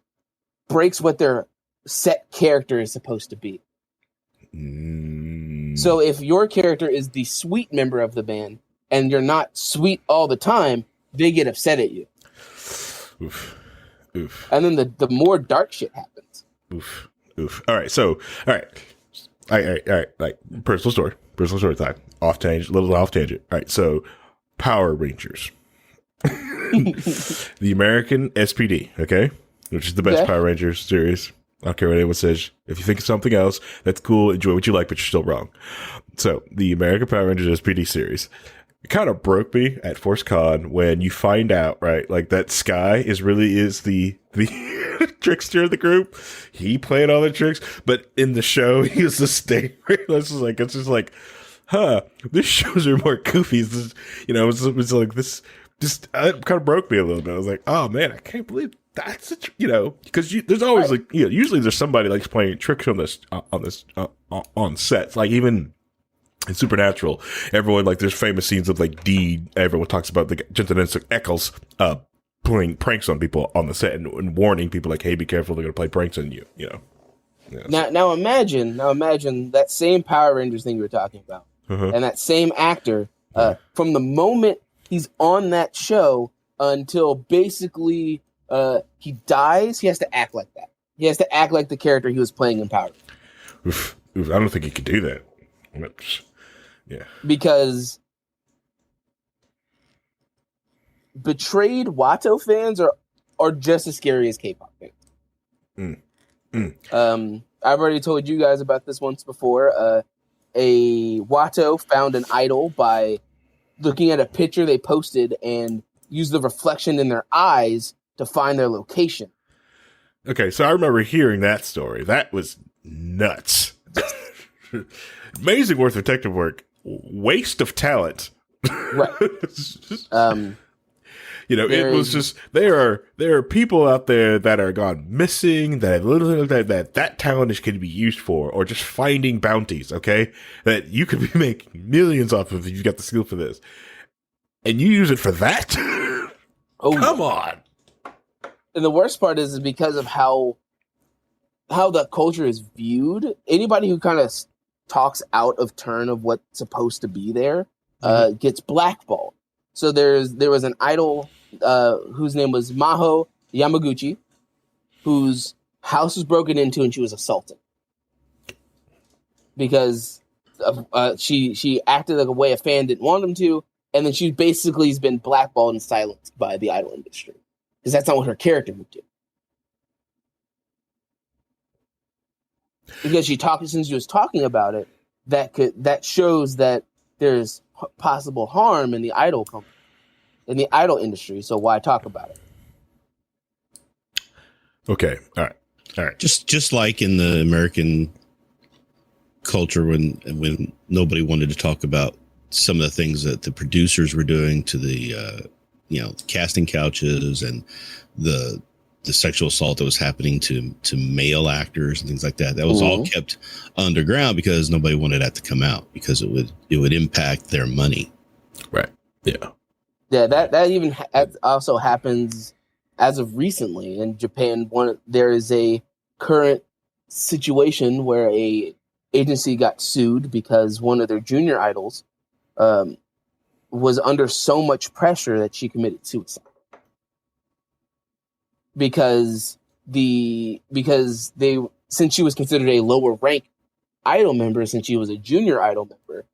breaks what their set character is supposed to be. So if your character is the sweet member of the band and you're not sweet all the time, they get upset at you. Oof. And then the more dark shit happens. Oof. All right. Like personal story time. Little off tangent. All right. So Power Rangers. The American SPD, okay? Which is the best Power Rangers series. I don't care what anyone says. If you think of something else, that's cool. Enjoy what you like, but you're still wrong. So the American Power Rangers SPD series. It kind of broke me at Force Con when you find out, right? Like that Sky is the trickster of the group. He played all the tricks, but in the show, he was the state. It's just like, this shows are more goofy. It's just, it's like this. Just it kind of broke me a little bit. I was like, oh man, I can't believe that's because there's always usually there's somebody like playing tricks on sets, like even. In Supernatural, everyone there's famous scenes of Deed. Everyone talks about the Jensen Ackles pulling pranks on people on the set and warning people hey, be careful, they're going to play pranks on you. Yes. Now imagine that same Power Rangers thing you were talking about, and that same actor from the moment he's on that show until basically he dies, he has to act like that. He has to act like the character he was playing in Power Rangers. I don't think he could do that. Yeah. Because betrayed Watto fans are just as scary as K-pop fans. I've already told you guys about this once before. A Watto found an idol by looking at a picture they posted and used the reflection in their eyes to find their location. Okay, so I remember hearing that story. That was nuts. Amazing worth of detective work. Waste of talent. Right. It was just there are people out there that are gone missing that literally that talent can be used for, or just finding bounties, okay? That you could be making millions off of if you've got the skill for this. And you use it for that? Oh, come on. And the worst part is because of how the culture is viewed. Anybody who kind of talks out of turn of what's supposed to be there gets blackballed. So there was an idol whose name was Maho Yamaguchi, whose house was broken into and she was assaulted because she acted like a way a fan didn't want them to, and then she basically has been blackballed and silenced by the idol industry because that's not what her character would do. because since she was talking about it, that shows that there's possible harm in the idol company, in the idol industry. So why talk about it? Okay. All right. Just like in the American culture when nobody wanted to talk about some of the things that the producers were doing to the casting couches and the sexual assault that was happening to male actors and things like that. That was all kept underground because nobody wanted that to come out because it would impact their money. Right. Yeah. Yeah. That even also happens as of recently in Japan. There is a current situation where a agency got sued because one of their junior idols was under so much pressure that she committed suicide. Because since she was considered a lower rank idol member, since she was a junior idol member,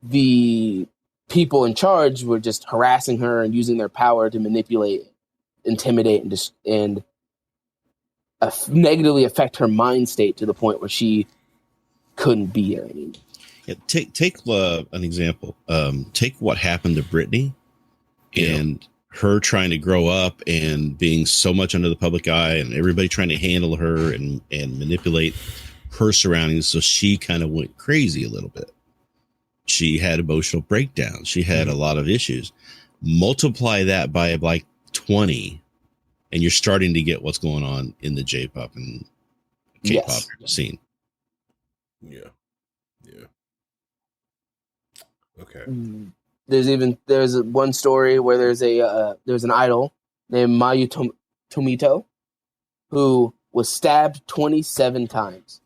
the people in charge were just harassing her and using their power to manipulate, intimidate, and negatively affect her mind state to the point where she couldn't be there anymore. Yeah, take an example. Take what happened to Britney and her trying to grow up and being so much under the public eye and everybody trying to handle her and manipulate her surroundings. So she kind of went crazy a little bit. She had emotional breakdowns. She had a lot of issues. Multiply that by like 20 and you're starting to get what's going on in the J-pop and K-pop scene. Yeah. Okay. There's one story where there's an idol named Mayu Tomito who was stabbed 27 times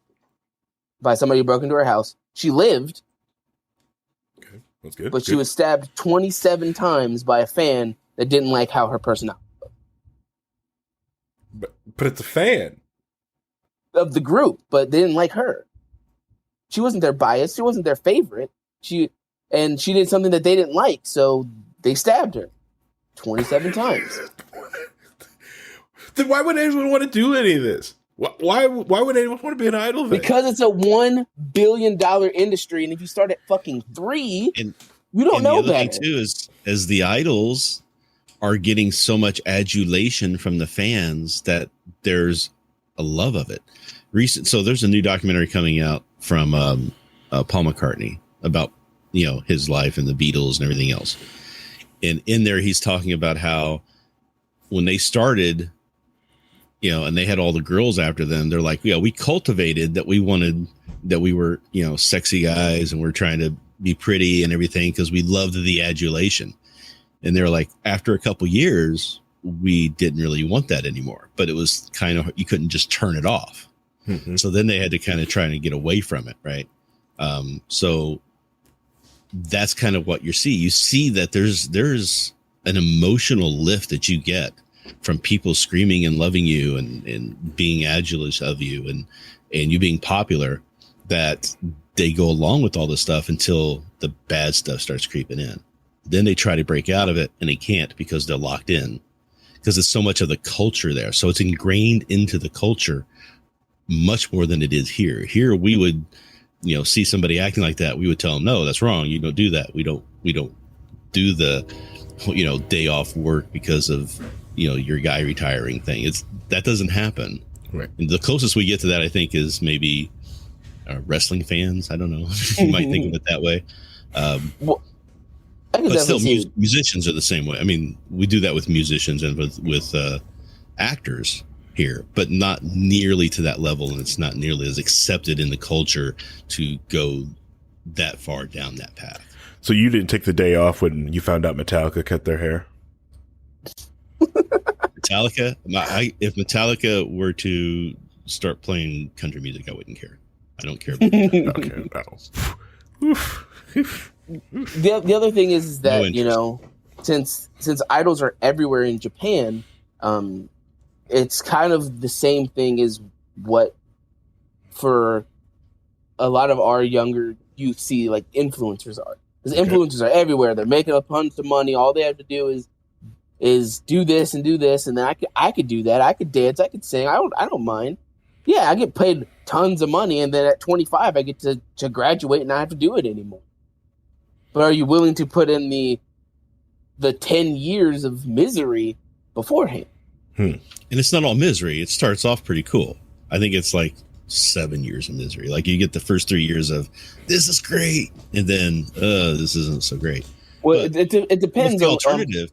by somebody who broke into her house. She lived. Okay, that's good. But she was stabbed 27 times by a fan that didn't like how her personality was. But it's a fan of the group, but they didn't like her. She wasn't their bias. She wasn't their favorite. She did something that they didn't like, so they stabbed her 27 times. Then why would anyone want to do any of this? Why would anyone want to be an idol then? Because it's a $1 billion industry, and if you start at fucking 3, you don't know better. Too is as the idols are getting so much adulation from the fans that there's a love of it. So there's a new documentary coming out from Paul McCartney about his life and the Beatles and everything else. And in there, he's talking about how when they started, and they had all the girls after them, they're like, yeah, we cultivated that we were, sexy guys and we're trying to be pretty and everything because we loved the adulation. And they're like, after a couple years, we didn't really want that anymore, but it was kind of, you couldn't just turn it off. Mm-hmm. So then they had to kind of try to get away from it. Right. So that's kind of what you see. You see that there's an emotional lift that you get from people screaming and loving you and being adulous of you and you being popular, that they go along with all this stuff until the bad stuff starts creeping in. Then they try to break out of it and they can't because they're locked in because it's so much of the culture there. So it's ingrained into the culture much more than it is here. Here we would, see somebody acting like that. We would tell them, no, that's wrong. You don't do that. We don't do the, day off work because of, your guy retiring thing. That doesn't happen. Right. And the closest we get to that, I think, is maybe wrestling fans. I don't know. You might think of it that way. But still, musicians are the same way. I mean, we do that with musicians and with actors here, but not nearly to that level, and it's not nearly as accepted in the culture to go that far down that path. So you didn't take the day off when you found out Metallica cut their hair? Metallica? If Metallica were to start playing country music, I wouldn't care. I don't care about that. The other thing is that, since idols are everywhere in Japan, it's kind of the same thing as what for a lot of our younger youth see like influencers are. Because influencers are everywhere. They're making a bunch of money. All they have to do is do this, and then I could do that. I could dance. I could sing. I don't mind. Yeah, I get paid tons of money, and then at 25, I get to graduate and not have to do it anymore. But are you willing to put in the 10 years of misery beforehand? And it's not all misery. It starts off pretty cool. I think it's like 7 years of misery. Like you get the first 3 years of this is great, and then this isn't so great. Well, it depends the on alternative.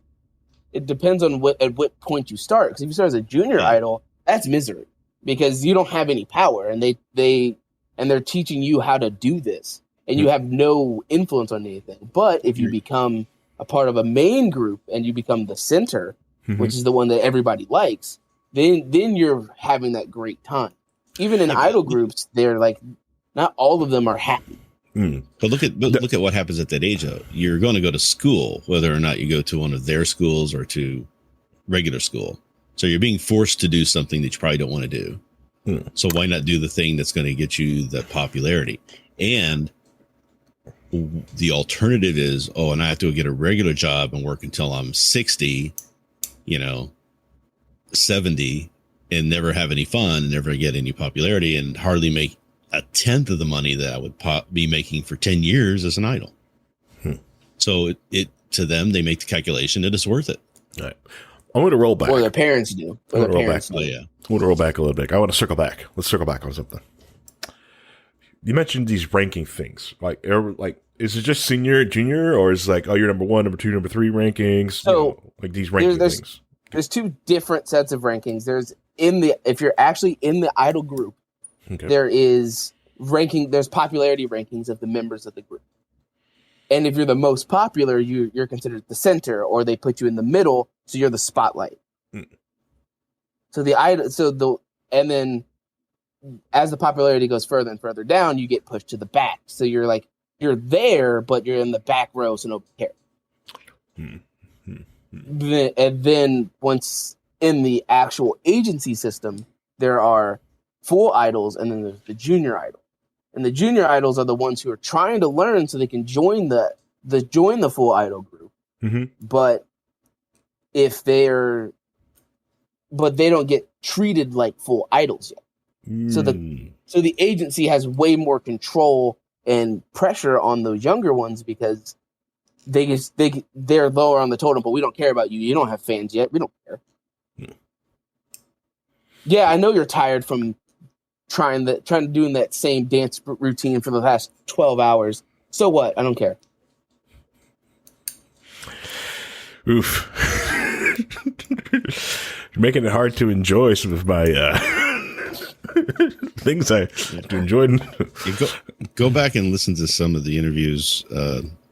It depends on at what point you start. Because if you start as a junior idol, that's misery because you don't have any power, and they're teaching you how to do this, and you have no influence on anything. But if you become a part of a main group and you become the center, which is the one that everybody likes, then you're having that great time. Even in idol groups, they're like, not all of them are happy. But look at what happens at that age, though. You're going to go to school, whether or not you go to one of their schools or to regular school. So you're being forced to do something that you probably don't want to do. So why not do the thing that's going to get you the popularity? And the alternative is, and I have to get a regular job and work until I'm 60, 70, and never have any fun and never get any popularity and hardly make a tenth of the money that I would be making for 10 years as an idol. So it to them, they make the calculation that it's worth it. All right. I want to roll back. Or their parents do. I want to roll back a little bit. I want to circle back. Let's circle back on something. You mentioned these ranking things. Like, is it just senior, junior, or is it like, you're number 1, number 2, number 3 rankings? So like these ranking things. There's 2 different sets of rankings. There's if you're actually in the idol group, there is there's popularity rankings of the members of the group. And if you're the most popular, you're considered the center, or they put you in the middle, so you're the spotlight. So and then as the popularity goes further and further down, you get pushed to the back. So you're there, but you're in the back row, so nobody cares. And then once in the actual agency system, there are full idols, and then there's the junior idol. And the junior idols are the ones who are trying to learn so they can join the full idol group. But but they don't get treated like full idols yet. So the agency has way more control and pressure on those younger ones because they're lower on the totem, but we don't care about you. You don't have fans yet. We don't care. Yeah, I know you're tired from trying to doing that same dance routine for the last 12 hours. So what? I don't care. Oof. You're making it hard to enjoy some of my things I enjoyed. Go back and listen to some of the interviews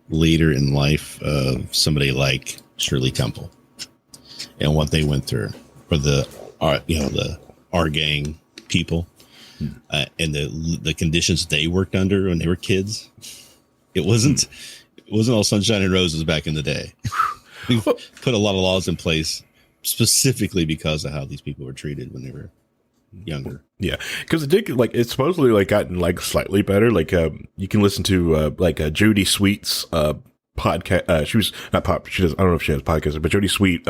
later in life of somebody like Shirley Temple and what they went through, or the our gang people, and the conditions they worked under when they were kids. It wasn't all sunshine and roses back in the day. We've put a lot of laws in place specifically because of how these people were treated when they were younger. Yeah, because it did it's supposedly gotten slightly better. You can listen to Jodie Sweet's podcast. She was not pop. She does. I don't know if she has podcasts, but Jodie Sweet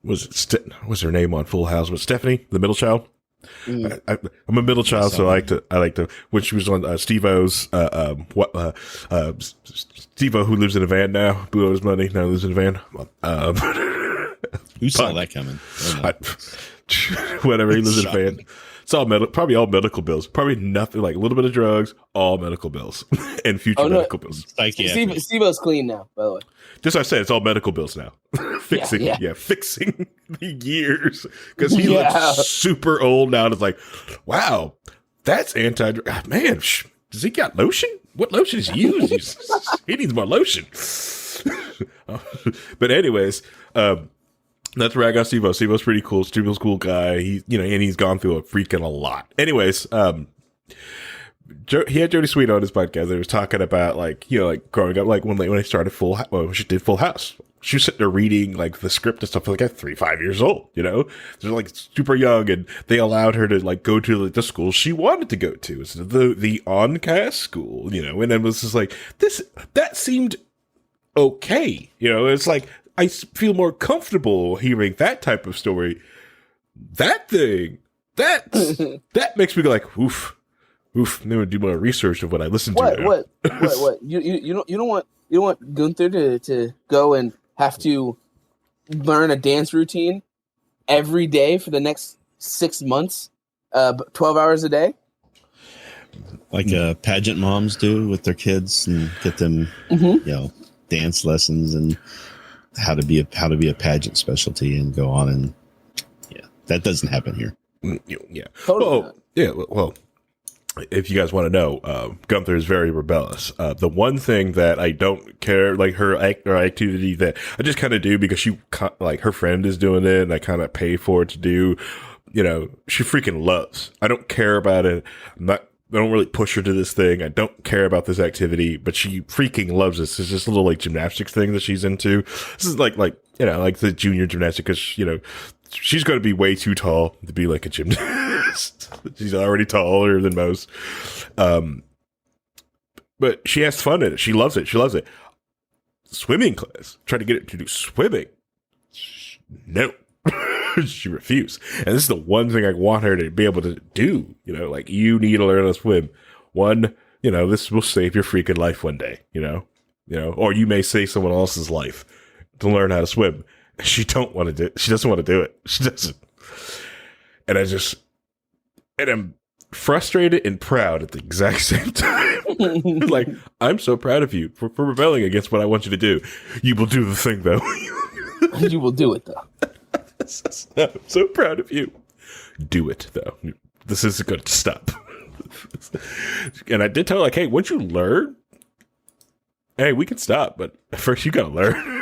what's her name on Full House? Was Stephanie the middle child? I'm a middle child, so I like to when she was on Steve-O's Steve-O, who lives in a van now, blew out his money, now lives in a van. Who saw that coming? Whatever, he lives in a van. It's all probably all medical bills. Probably nothing, a little bit of drugs, all medical bills and future medical bills. Steve-O's clean now, by the way. Just like I said, it's all medical bills now. Fixing the years. Because he looks super old now. And it's like, wow, that's man, does he got lotion? What lotion is he using? He needs more lotion. But anyways, that's where I got Steve-O. Steve-O's pretty cool. Steve-O's a cool guy. And he's gone through a lot. Anyways, he had Jodie Sweet on his podcast. They was talking about growing up, when they started she did Full House. She was sitting there reading the script and stuff at 3-5 years old. They're super young, and they allowed her to go to the school she wanted to go to. It's the on-cast school, and it was just this. That seemed okay, It's I feel more comfortable hearing that type of story. That thing that makes me go like, oof. I'm gonna do more research of what I listen to. What? You don't want Gunther to go and have to learn a dance routine every day for the next 6 months, 12 hours a day, like pageant moms do with their kids, and get them, dance lessons and how to be a pageant specialty, and go on. And that doesn't happen here. Yeah. Totally Well, if you guys want to know, Gunther is very rebellious. The one thing that I don't care, like her activity that I just kind of do because her friend is doing it and I kind of pay for it to do, she freaking loves. I don't care about it. I don't really push her to this thing. I don't care about this activity, but she freaking loves this. It's just a little like gymnastics thing that she's into. This is like the junior gymnastics, because, she's going to be way too tall to be like a gymnast. She's already taller than most. But she has fun in it. She loves it. Swimming class. Trying to get her to do swimming. No. She refused. And this is the one thing I want her to be able to do. You need to learn how to swim. One, this will save your freaking life one day, or you may save someone else's life to learn how to swim. She doesn't want to do it. She doesn't. And I'm frustrated and proud at the exact same time. Like, I'm so proud of you for rebelling against what I want you to do. You will do the thing, though. You will do it, though. I'm so proud of you. Do it, though. This isn't going to stop. And I did tell her, like, hey, once you learn, hey, we can stop, but first you got to learn.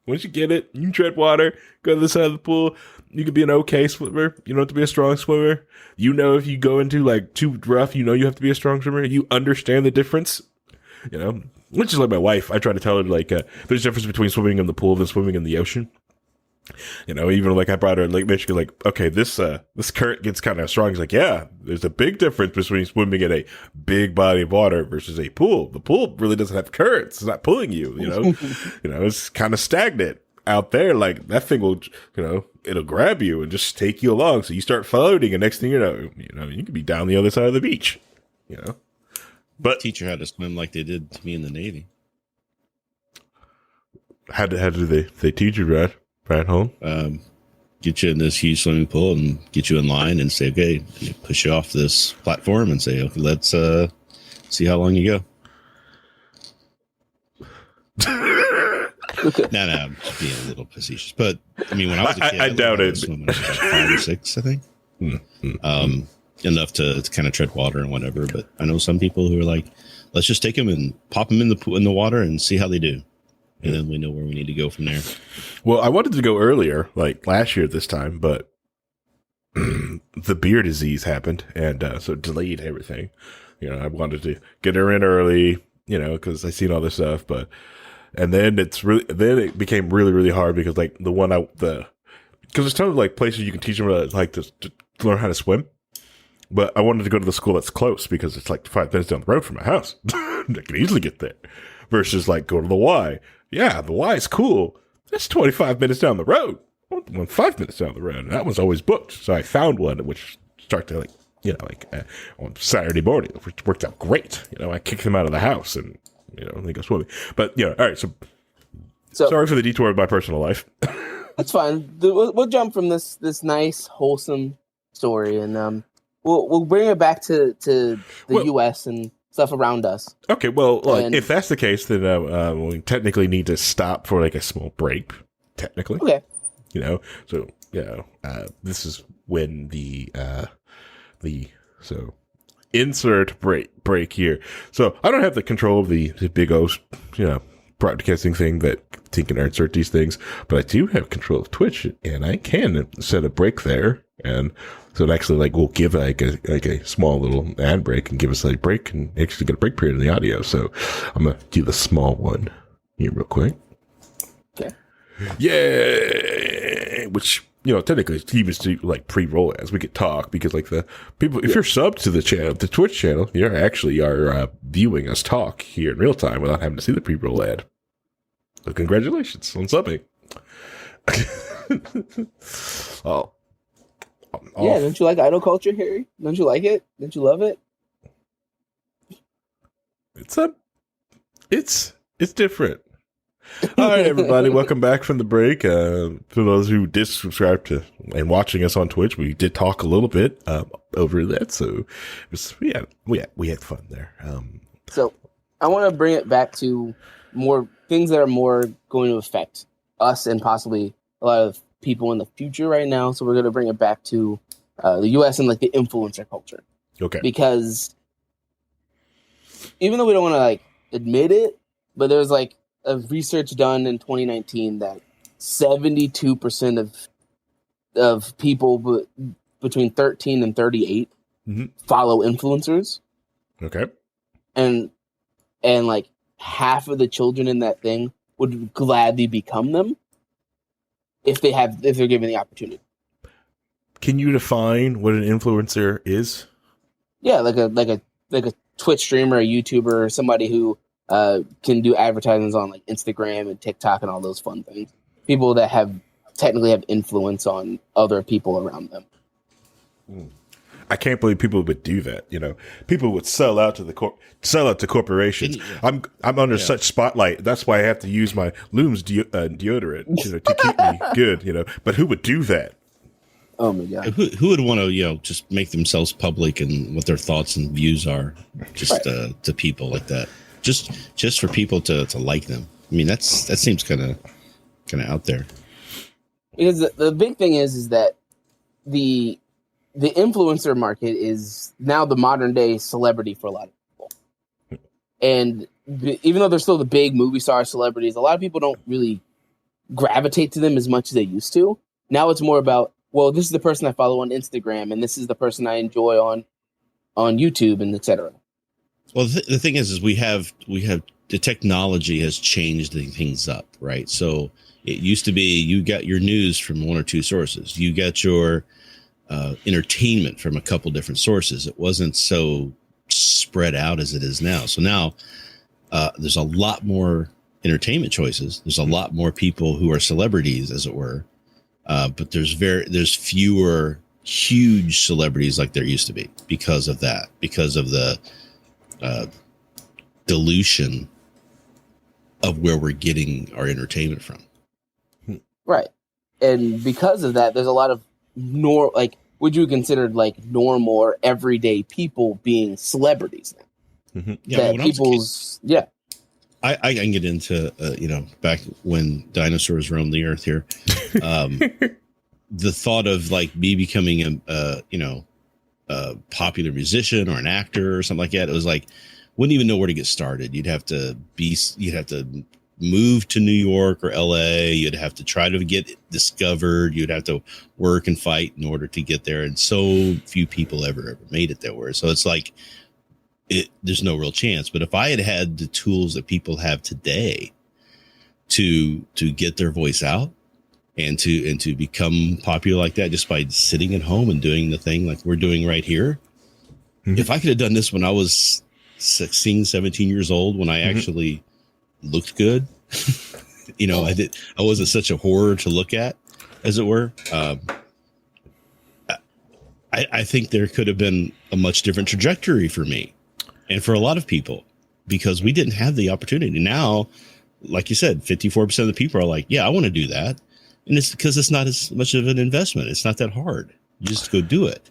Once you get it, you can tread water, go to the side of the pool. You can be an okay swimmer. You don't have to be a strong swimmer. If you go into like too rough, you have to be a strong swimmer. You understand the difference, which is like my wife. I try to tell her like, there's a difference between swimming in the pool and swimming in the ocean. Even like I brought her Lake Michigan, like, okay, this current gets kind of strong. He's like, yeah, there's a big difference between swimming in a big body of water versus a pool. The pool really doesn't have currents. It's not pulling you, it's kind of stagnant out there. Like that thing will, it'll grab you and just take you along. So you start floating and next thing you know, you could be down the other side of the beach, but teach her how to swim like they did to me in the Navy. How do they teach you, Brad? Right home. Get you in this huge swimming pool and get you in line and say, okay, push you off this platform and say, okay, let's see how long you go. No, I'm just being a little facetious. But I mean, when I was a kid, I doubt it. Swimming when I was like 5 or 6, I think. Enough to kind of tread water and whatever. But I know some people who are like, let's just take them and pop them in the water and see how they do. And then we know where we need to go from there. Well, I wanted to go earlier, like last year at this time, but the beer disease happened, and so delayed everything. I wanted to get her in early, because I seen all this stuff, and then it became really, really hard because like because there's tons of like places you can teach them to learn how to swim. But I wanted to go to the school that's close because it's like 5 minutes down the road from my house. I could easily get there versus like go to the Y. Yeah, the Y is cool. That's 25 minutes down the road. 5 minutes down the road. And that one's always booked. So I found one which started on Saturday morning, which worked out great. I kicked them out of the house and, they go swimming. But, all right. So sorry for the detour of my personal life. That's fine. We'll jump from this nice, wholesome story and we'll bring it back to the U.S. and stuff around us. Okay, well, if that's the case, then we technically need to stop for like a small break. Technically, okay. So this is when so insert break here. So I don't have the control of the big O, broadcasting thing that can insert these things, but I do have control of Twitch, and I can set a break there, and so it actually will give like a small little ad break and give us a break and actually get a break period in the audio. So I'm gonna do the small one here real quick. Okay. Yeah, which technically it's even pre-roll as we could talk because like the people, if you're subbed to the channel, the Twitch channel, you actually are viewing us talk here in real time without having to see the pre-roll ad. So congratulations on subbing. Oh. Yeah, don't you like idol culture, Harry? Don't you like it? Don't you love it? It's different. All right, everybody, welcome back from the break. For those who did subscribe to and watching us on Twitch, we did talk a little bit over that, so we had fun there. So I want to bring it back to more things that are more going to affect us and possibly a lot of people in the future right now. So we're going to bring it back to the U.S. and like the influencer culture. Okay. Because even though we don't want to like admit it, but there's like a research done in 2019 that 72% of people between 13 and 38 follow influencers. Okay. And like half of the children in that thing would gladly become them if they're given the opportunity. Can you define what an influencer is? Yeah, like a Twitch streamer, a YouTuber, or somebody who can do advertisements on like Instagram and TikTok and all those fun things. People that technically have influence on other people around them. I can't believe people would do that. You know, people would sell out to corporations. I'm under such spotlight. That's why I have to use my Looms deodorant, to keep me good. But who would do that? Oh my God! Who would want to just make themselves public and what their thoughts and views are to people like that? Just for people to like them. I mean, that seems kind of out there. Because the big thing is that the influencer market is now the modern day celebrity for a lot of people. And even though they're still the big movie star celebrities, a lot of people don't really gravitate to them as much as they used to. Now it's more about, well, this is the person I follow on Instagram, and this is the person I enjoy on YouTube, and etc. Well, the thing is we have the technology has changed things up, right? So it used to be you got your news from one or two sources. You got your entertainment from a couple different sources. It wasn't so spread out as it is now. So now there's a lot more entertainment choices. There's a lot more people who are celebrities, as it were. But there's fewer huge celebrities like there used to be because of that, because of the dilution of where we're getting our entertainment from. Right. And because of that, there's a lot of would you consider like normal or everyday people being celebrities now? Mm-hmm. Yeah, I can get into back when dinosaurs roamed the earth here. The thought of like me becoming a popular musician or an actor or something like that, it was like wouldn't even know where to get started. You'd have to move to New York or LA. You'd have to try to get discovered. You'd have to work and fight in order to get there. And so few people ever made it there. So it's like, there's no real chance. But if I had the tools that people have today to get their voice out and to become popular like that, just by sitting at home and doing the thing like we're doing right here. Mm-hmm. If I could have done this when I was 16, 17 years old, when I actually looked good, I wasn't such a horror to look at, as it were. I think there could have been a much different trajectory for me and for a lot of people because we didn't have the opportunity. Now, like you said, 54% of the people are like, yeah, I want to do that. And it's because it's not as much of an investment. It's not that hard. You just go do it.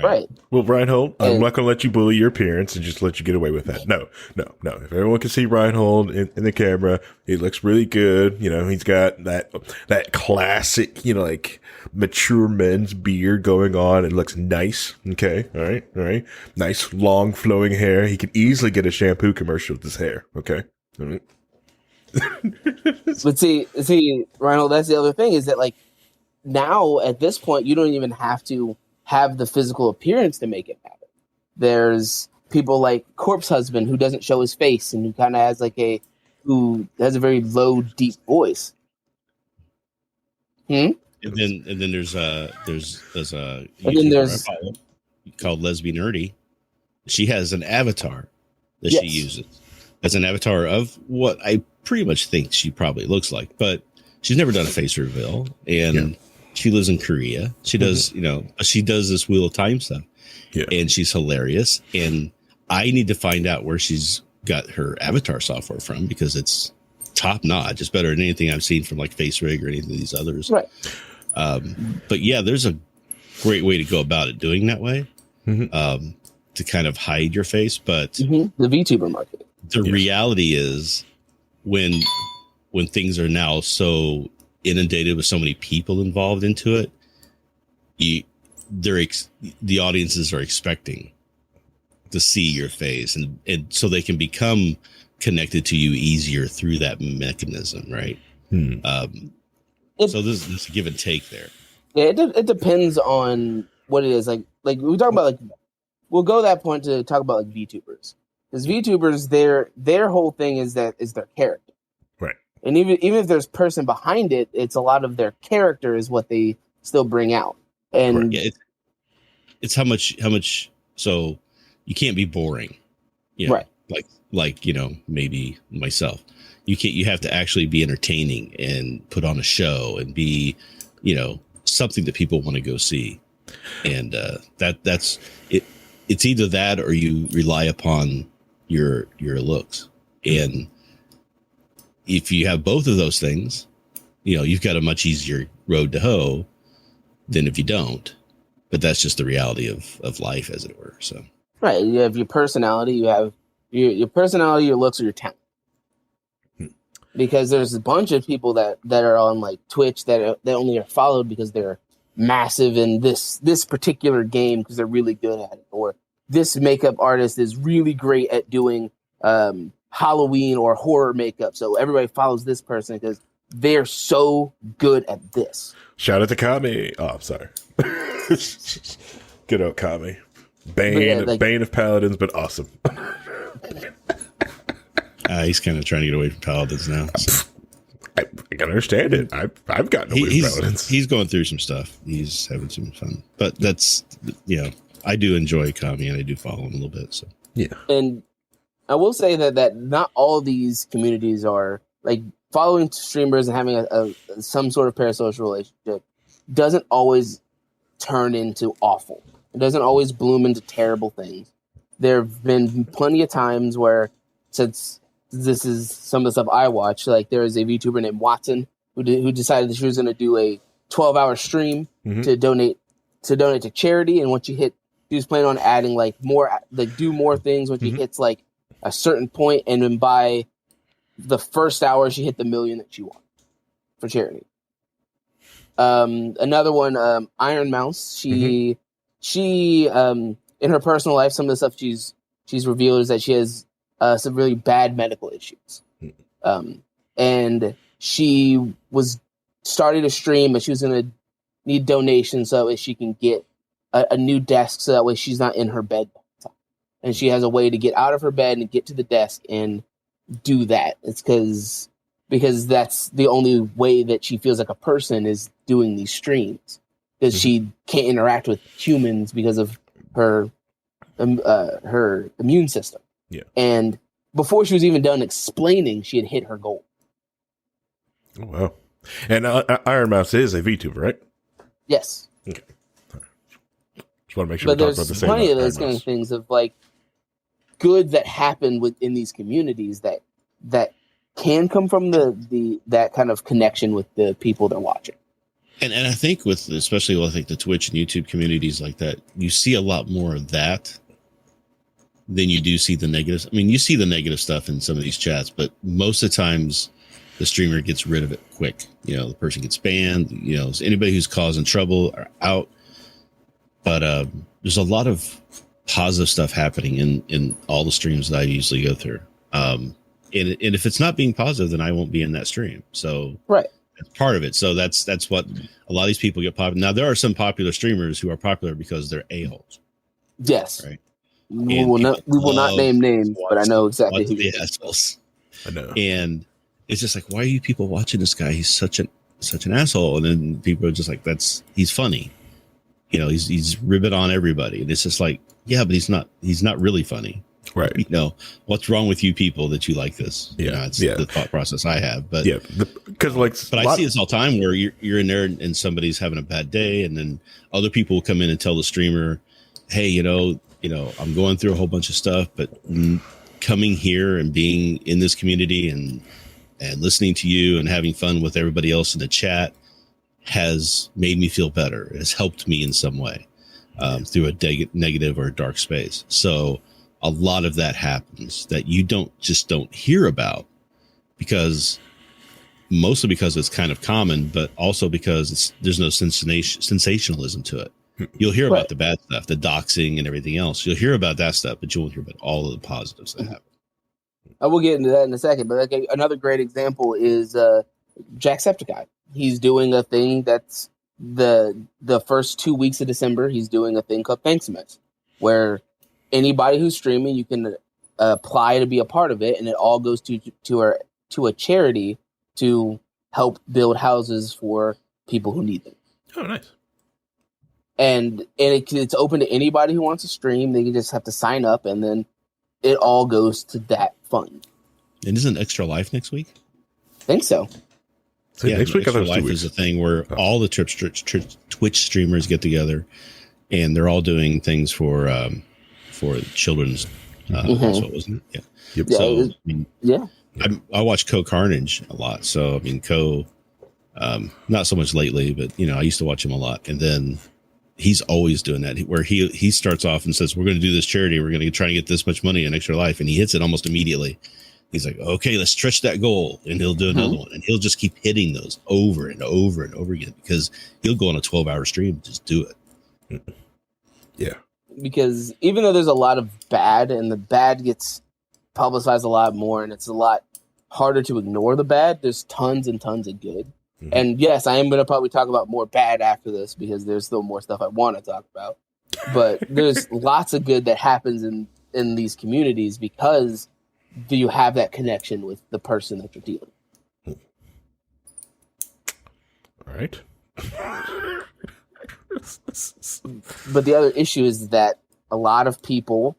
Right. Well, Rhinehold, I'm not going to let you bully your appearance and just let you get away with that. No. If everyone can see Rhinehold in the camera, he looks really good. He's got that classic, like mature men's beard going on. It looks nice. Okay. All right. Nice, long, flowing hair. He could easily get a shampoo commercial with his hair. Okay. All right. But see, Rhinehold, that's the other thing is that like now at this point, you don't even have to have the physical appearance to make it happen. There's people like Corpse Husband who doesn't show his face and who kind of has who has a very low, deep voice. And then there's a called Lesbian Nerdy. She has an avatar that she uses as an avatar of what I pretty much think she probably looks like, but she's never done a face reveal. And She lives in Korea. She does, she does this Wheel of Time stuff, and she's hilarious. And I need to find out where she's got her avatar software from, because it's top notch. It's better than anything I've seen from like FaceRig or any of these others. Right. But yeah, there's a great way to go about it doing that way, to kind of hide your face. But the VTuber market. The reality is when things are now so inundated with so many people involved into it, the audiences are expecting to see your face, and so they can become connected to you easier through that mechanism, right? So there's a give and take there. Yeah, it depends on what it is. Like we talk about, like, we'll go that point to talk about like VTubers, because VTubers, their whole thing is their character, right? And even if there's person behind it, it's a lot of their character is what they still bring out. And it's how much. So you can't be boring, right? Like maybe myself. You have to actually be entertaining and put on a show and be, something that people want to go see. And that's it. It's either that or you rely upon your looks. And if you have both of those things, you've got a much easier road to hoe than if you don't. But that's just the reality of life, as it were. So right, you have your personality, you have your personality, your looks, or your talent. Because there's a bunch of people that are on like Twitch that only are followed because they're massive in this particular game because they're really good at it, or this makeup artist is really great at doing Halloween or horror makeup, so everybody follows this person because they're so good at this. Shout out to Kami. Oh, I'm sorry. Good old Kami. Bane of Paladins, but awesome. He's kind of trying to get away from Paladins now. So. I can understand it. I've gotten away from Paladins. He's going through some stuff. He's having some fun. But that's, I do enjoy Kami, and I do follow him a little bit. So yeah. And I will say that not all these communities are like following streamers and having some sort of parasocial relationship doesn't always turn into awful. It doesn't always bloom into terrible things. There have been plenty of times where, since this is some of the stuff I watch, like there is a VTuber named Watson who decided that she was going to do a 12-hour stream to donate to charity. And once she was planning on adding do more things when she hits like a certain point, and then by the first hour she hit the 1 million that she wanted for charity. Another one, Iron Mouse. She in her personal life, some of the stuff she's revealed is that she has some really bad medical issues. And she was starting to stream, but she was going to need donations so that way she can get a new desk, so that way she's not in her bed all the time. And she has a way to get out of her bed and get to the desk and do that. It's because that's the only way that she feels like a person, is doing these streams, because she can't interact with humans because of her immune system. Yeah. And before she was even done explaining, she had hit her goal. Oh, wow. And Iron Mouse is a VTuber, right? Yes. Okay. Just want to make sure we're talking about the same. But there's plenty of those kind of things of like good that happen within these communities that can come from that kind of connection with the people they're watching. And I think especially the Twitch and YouTube communities like that, you see a lot more of that than you do see the negatives. I mean, you see the negative stuff in some of these chats, but most of the times the streamer gets rid of it quick. The person gets banned, anybody who's causing trouble are out. But there's a lot of positive stuff happening in all the streams that I usually go through. And if it's not being positive, then I won't be in that stream. So right. That's part of it. So that's what a lot of these people get popular. Now, there are some popular streamers who are popular because they're a-holes. Yes. Right. We will not name names, but I know exactly who the assholes. I know. And it's just like, why are you people watching this guy? He's such an asshole. And then people are just like, he's funny. He's ribbing on everybody. And it's just like, yeah, but he's not really funny. Right. You know, what's wrong with you people that you like this? Yeah. You know, it's the thought process I have. But because like, but I see this all the time where you're in there and somebody's having a bad day, and then other people will come in and tell the streamer, hey, you know, I'm going through a whole bunch of stuff, but coming here and being in this community and listening to you and having fun with everybody else in the chat has made me feel better. It has helped me in some way through a negative or a dark space. So a lot of that happens that you don't hear about, mostly because it's kind of common, but also because there's no sensationalism to it. You'll hear about the bad stuff, the doxing and everything else. You'll hear about that stuff, but you won't hear about all of the positives that happen. I will get into that in a second, but like another great example is Jacksepticeye. He's doing a thing that's the first 2 weeks of December. He's doing a thing called Thanksmas, where anybody who's streaming, you can apply to be a part of it, and it all goes to a charity to help build houses for people who need them. Oh, nice. And it's open to anybody who wants to stream. They just have to sign up, and then it all goes to that fund. And isn't Extra Life next week? I think so. So next week, Extra Life is a thing where all the Twitch streamers get together, and they're all doing things for children's hospital, wasn't it? Yeah. Yep. So I watch Co Carnage a lot. So I mean, Co, not so much lately, but I used to watch him a lot. And then he's always doing that, where he starts off and says, "We're going to do this charity. We're going to try and get this much money in Extra Life," and he hits it almost immediately. He's like, "Okay, let's stretch that goal," and he'll do another one, and he'll just keep hitting those over and over and over again, because he'll go on a 12-hour stream and just do it. Yeah. Because even though there's a lot of bad, and the bad gets publicized a lot more, and it's a lot harder to ignore the bad, there's tons and tons of good. Mm-hmm. And yes, I am going to probably talk about more bad after this, because there's still more stuff I want to talk about. But there's lots of good that happens in these communities because you have that connection with the person that you're dealing with. All right. But the other issue is that a lot of people,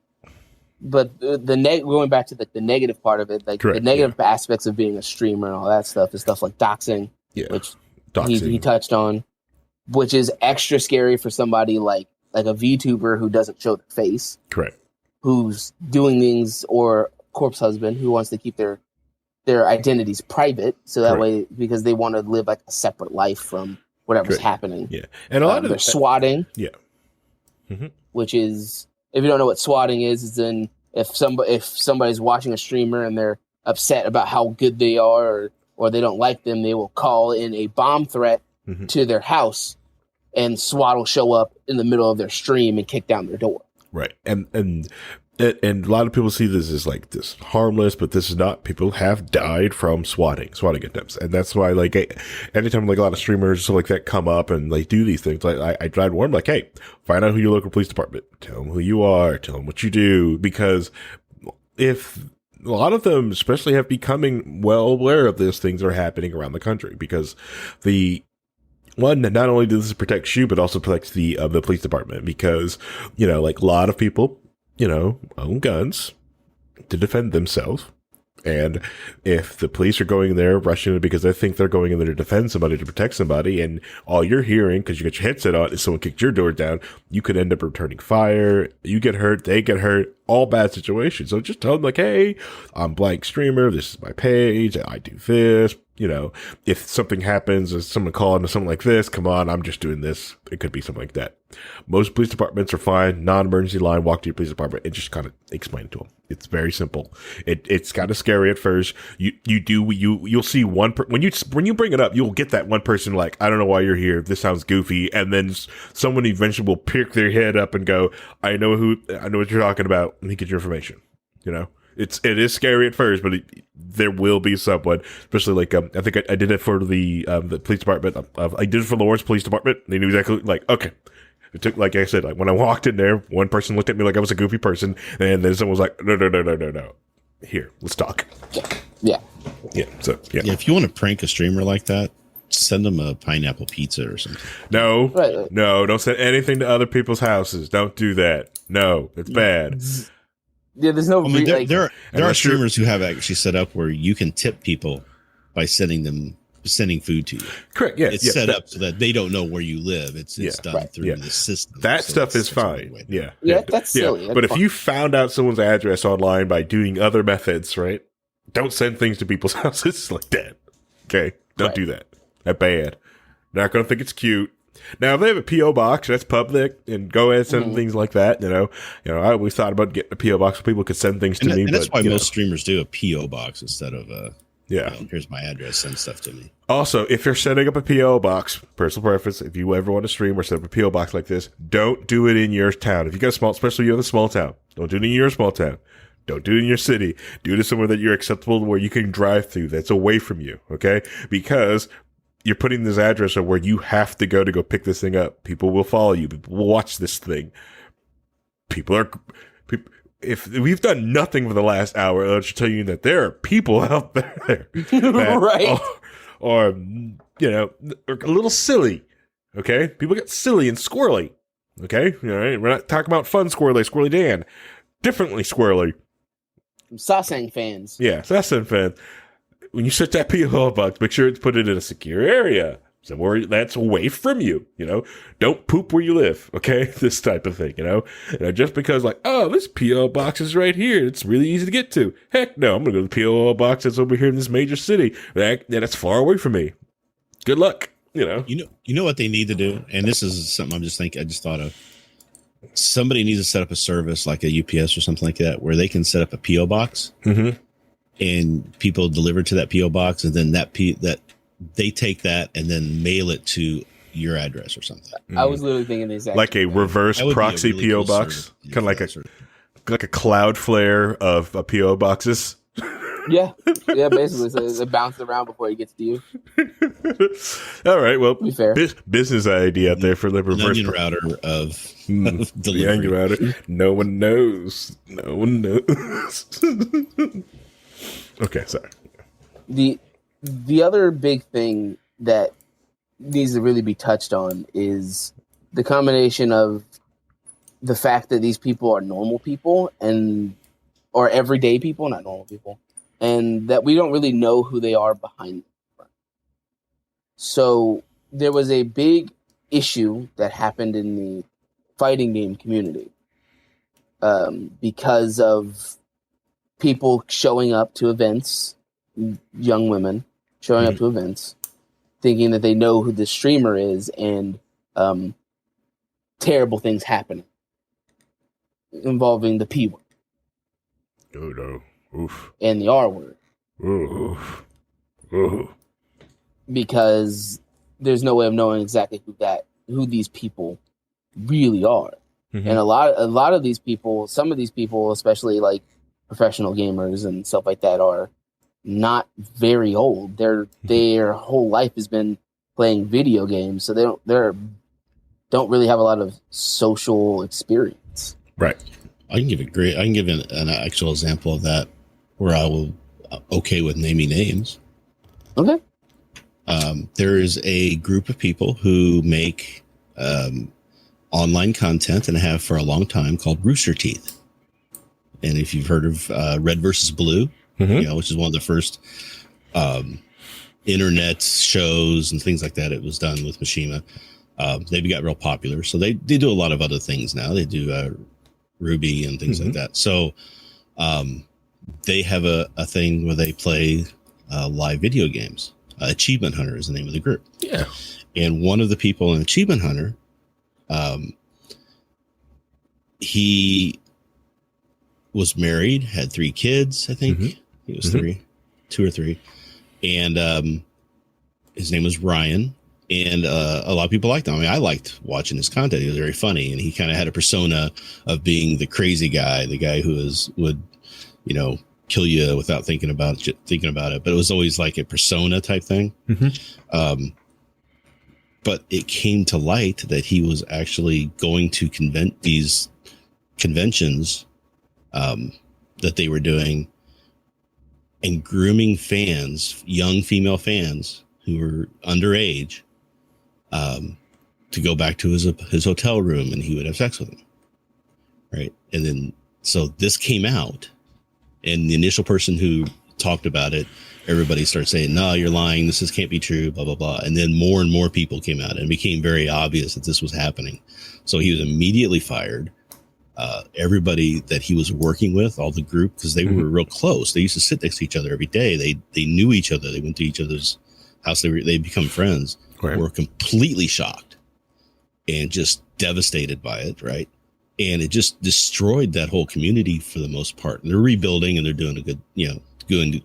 but going back to the negative part of it, like the negative aspects of being a streamer and all that stuff is stuff like doxing, which he touched on, which is extra scary for somebody like a VTuber who doesn't show their face, correct, who's doing things, or corpse husband who wants to keep their identities private, so that way, because they want to live like a separate life from whatever's happening. Yeah, and a lot of swatting. Yeah, which is, if you don't know what swatting is then if somebody's watching a streamer and they're upset about how good they are, or they don't like them, they will call in a bomb threat to their house, and SWAT will show up in the middle of their stream and kick down their door. Right, and a lot of people see this as like this harmless, but this is not. People have died from swatting attempts, and that's why like anytime like a lot of streamers like that come up and like do these things, like I try to warn them, like, hey, find out who your local police department, tell them who you are, tell them what you do, because if a lot of them, especially, have becoming well aware of these things are happening around the country, because not only does this protect you, but also protects the police department, because like a lot of people own guns to defend themselves. And if the police are going there rushing it because they think they're going in there to defend somebody, to protect somebody, and all you're hearing, because you got your headset on, is someone kicked your door down, you could end up returning fire. You get hurt, they get hurt, all bad situations. So just tell them, like, hey, I'm blank streamer, this is my page, I do this. If something happens, or someone calling or something like this, come on, I'm just doing this. It could be something like that. Most police departments are fine. Non-emergency line, walk to your police department and just kind of explain it to them. It's very simple. It's kind of scary at first. You'll see one when you bring it up, you'll get that one person like, I don't know why you're here. This sounds goofy, and then someone eventually will pick their head up and go, I know what you're talking about. Let me get your information. It is scary at first, but there will be someone, especially like I think I did it for the police department. I did it for the Lawrence Police Department. They knew exactly, like, okay. It took, like I said, like when I walked in there, one person looked at me like I was a goofy person, and then someone was like, no. Here, let's talk. Yeah. So yeah. If you want to prank a streamer like that, send them a pineapple pizza or something. No, don't send anything to other people's houses. Don't do that. No, it's bad. Yeah, there's no I mean, like, there are Unless you're- streamers who have actually set up where you can tip people by sending food to you. Correct. Yeah. It's yeah, set that- up so that they don't know where you live. It's Yeah. done Right. through Yeah. the system. That So stuff it's is such a weird fine. way. Yeah. Yeah, that's silly. That's But if fine. you found out someone's address online by doing other methods, right? Don't send things to people's houses like that. Okay. Don't Right. do that. That's bad. Not going to think it's cute. Now, if they have a P.O. box, that's public, and go ahead and send things like that. I always thought about getting a P.O. box so people could send things to me. And that's but, why you know, most streamers do a PO box instead of yeah. here's my address, send stuff to me. Also, if you're setting up a P.O. box, personal preference, if you ever want to stream or set up a P.O. box like this, don't do it in your town. If you got a small, especially you have a small town, don't do it in your small town. Don't do it in your city. Do it in somewhere that you're acceptable, where you can drive through, that's away from you, okay? Because you're putting this address where you have to go pick this thing up. People will follow you. People will watch this thing. If we've done nothing for the last hour, I should tell you that there are people out there that Right. are a little silly. Okay, people get silly and squirrely. Okay, all right. We're not talking about fun squirrely Dan. Differently squirrely. Sasang fans. Yeah, so that's fan. When you set that PO box, make sure to put it in a secure area, somewhere that's away from you. Don't poop where you live. Okay, this type of thing. Just because this PO box is right here, it's really easy to get to. Heck no, I'm gonna go to the PO box that's over here in this major city. That's far away from me. Good luck. You know what they need to do, and this is something I just thought of. Somebody needs to set up a service like a UPS or something like that, where they can set up a PO box, and people deliver to that PO box, and then that they take that and then mail it to your address or something. I was literally thinking the exact Like a reverse That would be a proxy really PO cool box, service. kind of like a Sort of- like a Cloudflare of PO boxes. Yeah, basically. So it bounced around before it gets to you. All right, well, To be fair. business idea out there for the An reverse onion router of the delivery. onion router. No one knows. No one knows. Okay, sorry. The other big thing that needs to really be touched on is the combination of the fact that these people are normal people or everyday people, not normal people, and that we don't really know who they are behind them. So there was a big issue that happened in the fighting game community because of people showing up to events, young women showing up to events, thinking that they know who the streamer is, and terrible things happening involving the P word Oh no. Oof. and the R word, Oof. Oof. because there's no way of knowing exactly who these people really are. Mhm. And a lot of these people, some of these people, especially like professional gamers and stuff like that, are not very old. Their whole life has been playing video games, so they don't really have a lot of social experience. Right. I can give an actual example of that where I will okay with naming names. Okay. There is a group of people who make online content and have for a long time called Rooster Teeth. And if you've heard of Red versus Blue, which is one of the first internet shows and things like that, it was done with Mishima. They got real popular. So they do a lot of other things now. They do Ruby and things like that. So they have a thing where they play live video games. Achievement Hunter is the name of the group. Yeah. And one of the people in Achievement Hunter, he was married, had 3 kids, I think. He was 2 or 3. And his name was Ryan. And a lot of people liked him. I mean, I liked watching his content. He was very funny. And he kind of had a persona of being the crazy guy, the guy who would kill you without thinking about it. But it was always like a persona type thing. But it came to light that he was actually going to these conventions that they were doing and grooming fans, young female fans who were underage, to go back to his hotel room, and he would have sex with them. Right. And then So this came out, and the initial person who talked about it, everybody started saying, no, you're lying. This can't be true, blah, blah, blah. And then more and more people came out, and it became very obvious that this was happening. So he was immediately fired. Everybody that he was working with, all the group, because they were real close. They used to sit next to each other every day. They knew each other. They went to each other's house. They become friends. Right. Were completely shocked and just devastated by it. Right. And it just destroyed that whole community for the most part. And they're rebuilding, and they're doing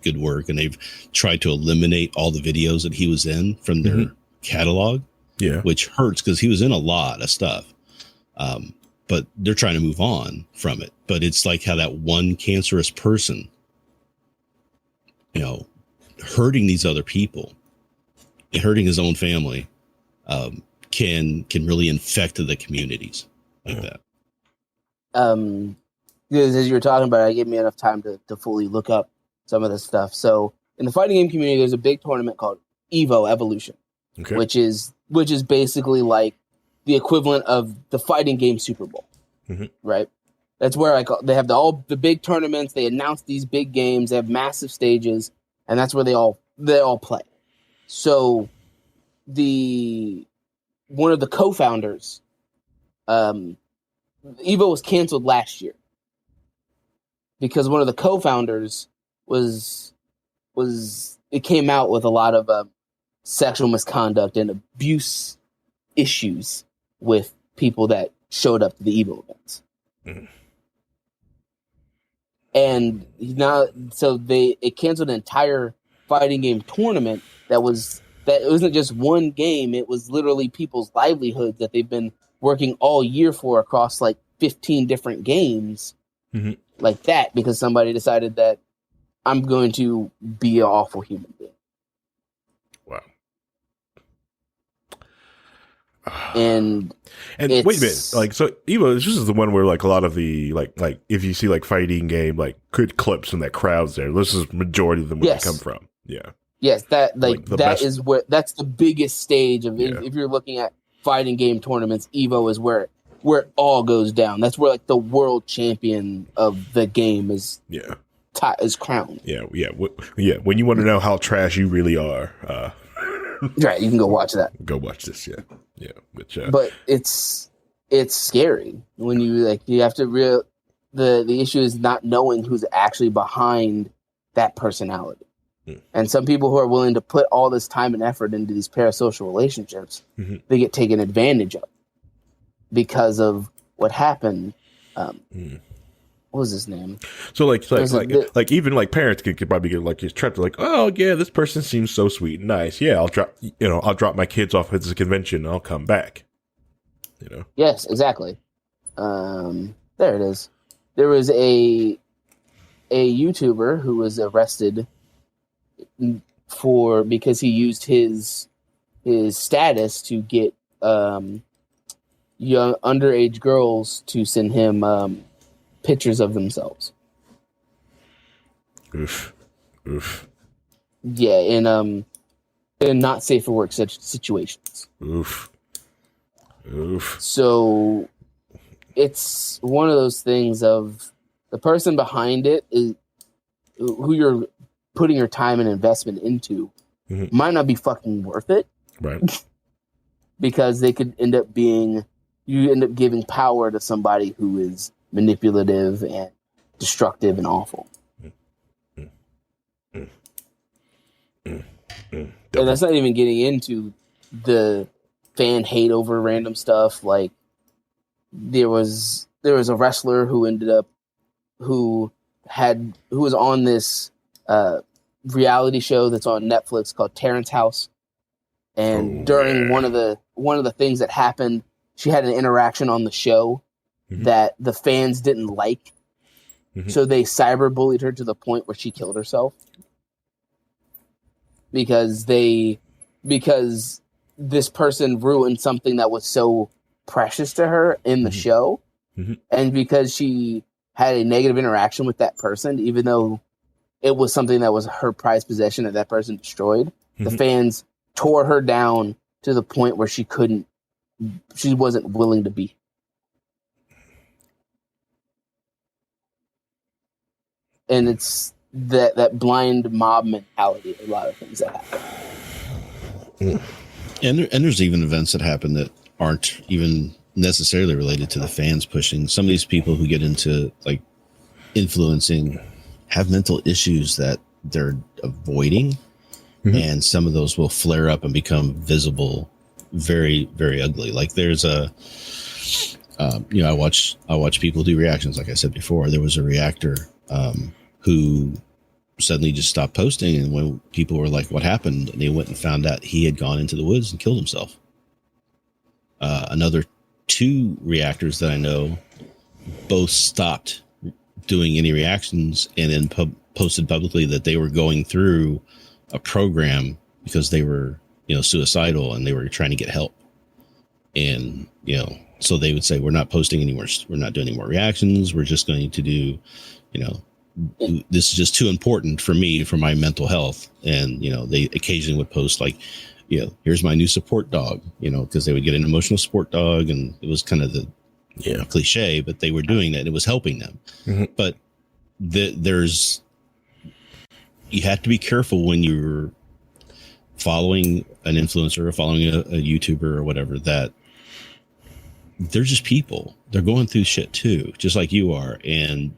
good work. And they've tried to eliminate all the videos that he was in from their catalog. Yeah. Which hurts because he was in a lot of stuff. But they're trying to move on from it. But it's like how that one cancerous person, hurting these other people, and hurting his own family, can really infect the communities like that. Because as you were talking about it, it gave me enough time to fully look up some of this stuff. So in the fighting game community, there's a big tournament called Evo Evolution, which is basically like the equivalent of the fighting game Super Bowl, right? That's where they have all the big tournaments. They announce these big games. They have massive stages, and that's where they all play. So one of the co-founders, Evo was canceled last year because one of the co-founders it came out with a lot of sexual misconduct and abuse issues with people that showed up to the Evo events. And it canceled an entire fighting game tournament that it wasn't just one game. It was literally people's livelihoods that they've been working all year for across like 15 different games like that, because somebody decided that I'm going to be an awful human being. Wow. And wait a minute, like, so Evo, this is the one where like a lot of the like if you see like fighting game like good clips from that crowds there, this is majority of them where they come from. Yeah. Yes, that's the biggest stage of if you're looking at fighting game tournaments, Evo is where it all goes down. That's where like the world champion of the game is crowned. Yeah. When you want to know how trash you really are, right, you can go watch that. Go watch this, yeah. But it's scary when you have to the issue is not knowing who's actually behind that personality. And some people who are willing to put all this time and effort into these parasocial relationships, they get taken advantage of because of what happened. What was his name? So like even like parents could probably get like trapped like, oh yeah, this person seems so sweet and nice. Yeah, I'll drop my kids off at this convention and I'll come back. Yes, exactly. There it is. There was a YouTuber who was arrested because he used his status to get young underage girls to send him pictures of themselves. Oof. Yeah, in not safe for work such situations. Oof. So it's one of those things of the person behind it is who you're putting your time and investment into might not be fucking worth it. Right. Because they could end up giving power to somebody who is manipulative and destructive and awful. And that's not even getting into the fan hate over random stuff. Like there was a wrestler who was on this reality show that's on Netflix called Terrence House. And during one of the things that happened, she had an interaction on the show that the fans didn't like. So they cyberbullied her to the point where she killed herself. Because this person ruined something that was so precious to her in the show. And because she had a negative interaction with that person, even though it was something that was her prized possession that person destroyed, the fans tore her down to the point where she wasn't willing to be. and it's that blind mob mentality. A lot of things that happen. And there's even events that happen that aren't even necessarily related to the fans pushing. Some of these people who get into like influencing have mental issues that they're avoiding, and some of those will flare up and become visible, very, very ugly. Like there's a, I watch people do reactions. Like I said before, there was a reactor who suddenly just stopped posting, and when people were like, "What happened?" and they went and found out he had gone into the woods and killed himself. Another 2 reactors that I know both stopped doing any reactions and then posted publicly that they were going through a program because they were, suicidal and they were trying to get help. And, so they would say, we're not posting anymore. We're not doing any more reactions. We're just going to do, this is just too important for me, for my mental health. And, they occasionally would post like, here's my new support dog, because they would get an emotional support dog. And it was kind of the cliche, but they were doing that. And it was helping them. But you have to be careful when you're following an influencer or following a YouTuber or whatever, that they're just people. They're going through shit too, just like you are. And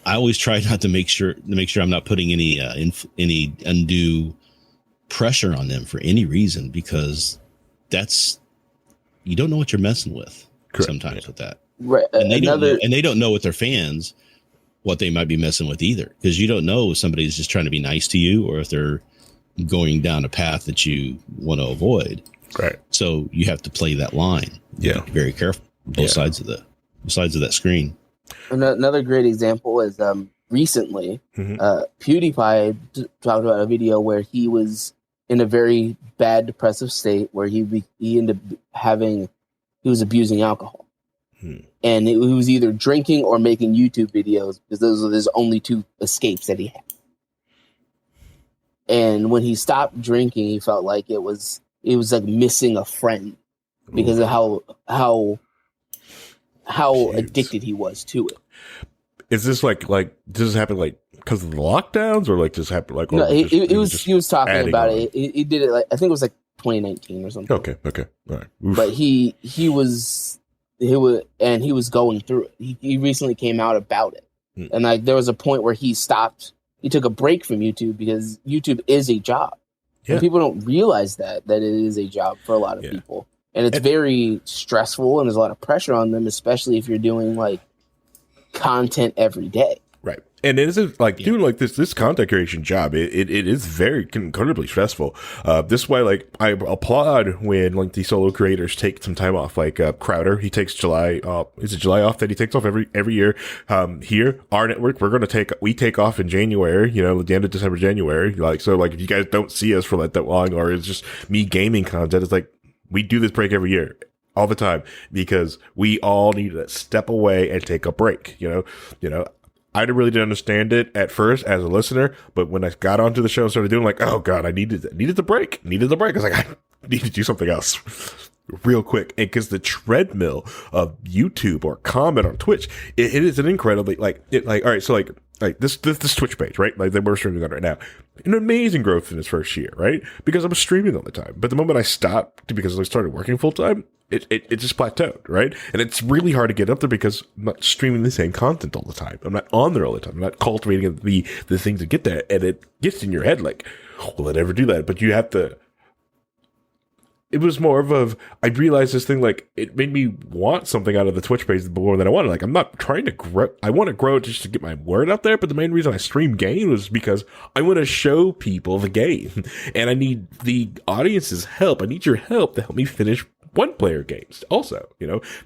I always try not to make sure I'm not putting any undue pressure on them for any reason, because you don't know what you're messing with. Correct. Sometimes with that. Right. And they don't know with their fans what they might be messing with either, because you don't know if somebody's just trying to be nice to you or if they're going down a path that you want to avoid. Right. So you have to play that line. Yeah. Be very careful. Both sides of that screen. Another great example is recently PewDiePie talked about a video where he was in a very bad depressive state where he ended up he was abusing alcohol. And he was either drinking or making YouTube videos, because those are his only 2 escapes that he had. And when he stopped drinking, he felt like it was like missing a friend, because of how addicted he was to it. Is this like does this happen like because of the lockdowns, or like just happen like? No, he was talking about it. He did it like, I think it was like 2019 or something. Okay, all right. Oof. But he was going through it. He recently came out about it, and like there was a point where he stopped. He took a break from YouTube because YouTube is a job. Yeah. And people don't realize that it is a job for a lot of people, and it's very stressful, and there's a lot of pressure on them, especially if you're doing like content every day. Right. And it isn't like doing like this content creation job. It is very incredibly stressful. This is why, like, I applaud when like the solo creators take some time off. Like Crowder, he takes July. Is it July off that he takes off every year? Here, our network, we take off in January. At the end of December, January. Like, so, like, if you guys don't see us for like that long, or it's just me gaming content, it's like we do this break every year. All the time, because we all need to step away and take a break. I really didn't understand it at first as a listener, but when I got onto the show and started doing, like, oh god, I needed the break. I was like, I need to do something else real quick. And because the treadmill of YouTube or comment on Twitch, it is an incredibly all right. So like this Twitch page, right? Like that we're streaming on right now, an amazing growth in its first year, right? Because I was streaming all the time. But the moment I stopped because I started working full time, it just plateaued, right? And it's really hard to get up there because I'm not streaming the same content all the time. I'm not on there all the time. I'm not cultivating the thing to get there. And it gets in your head like, will I never do that? But you have to. It was more of I realized this thing, like, it made me want something out of the Twitch page more than I wanted. Like, I'm not trying to grow. I want to grow just to get my word out there. But the main reason I stream game was because I want to show people the game. And I need the audience's help. I need your help to help me finish one-player games also.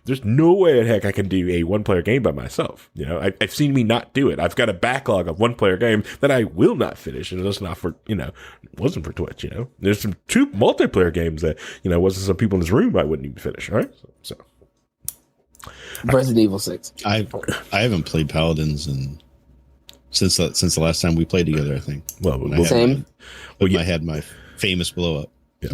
There's no way in heck I can do a one-player game by myself. I've seen me not do it. I've got a backlog of one-player game that I will not finish, and it's not for, it wasn't for Twitch. There's some 2 multiplayer games that, wasn't some people in this room I wouldn't even finish, right? So Resident Evil 6. I haven't played Paladins since the last time we played together, I think. Well, same. I had my famous blow up. Yeah.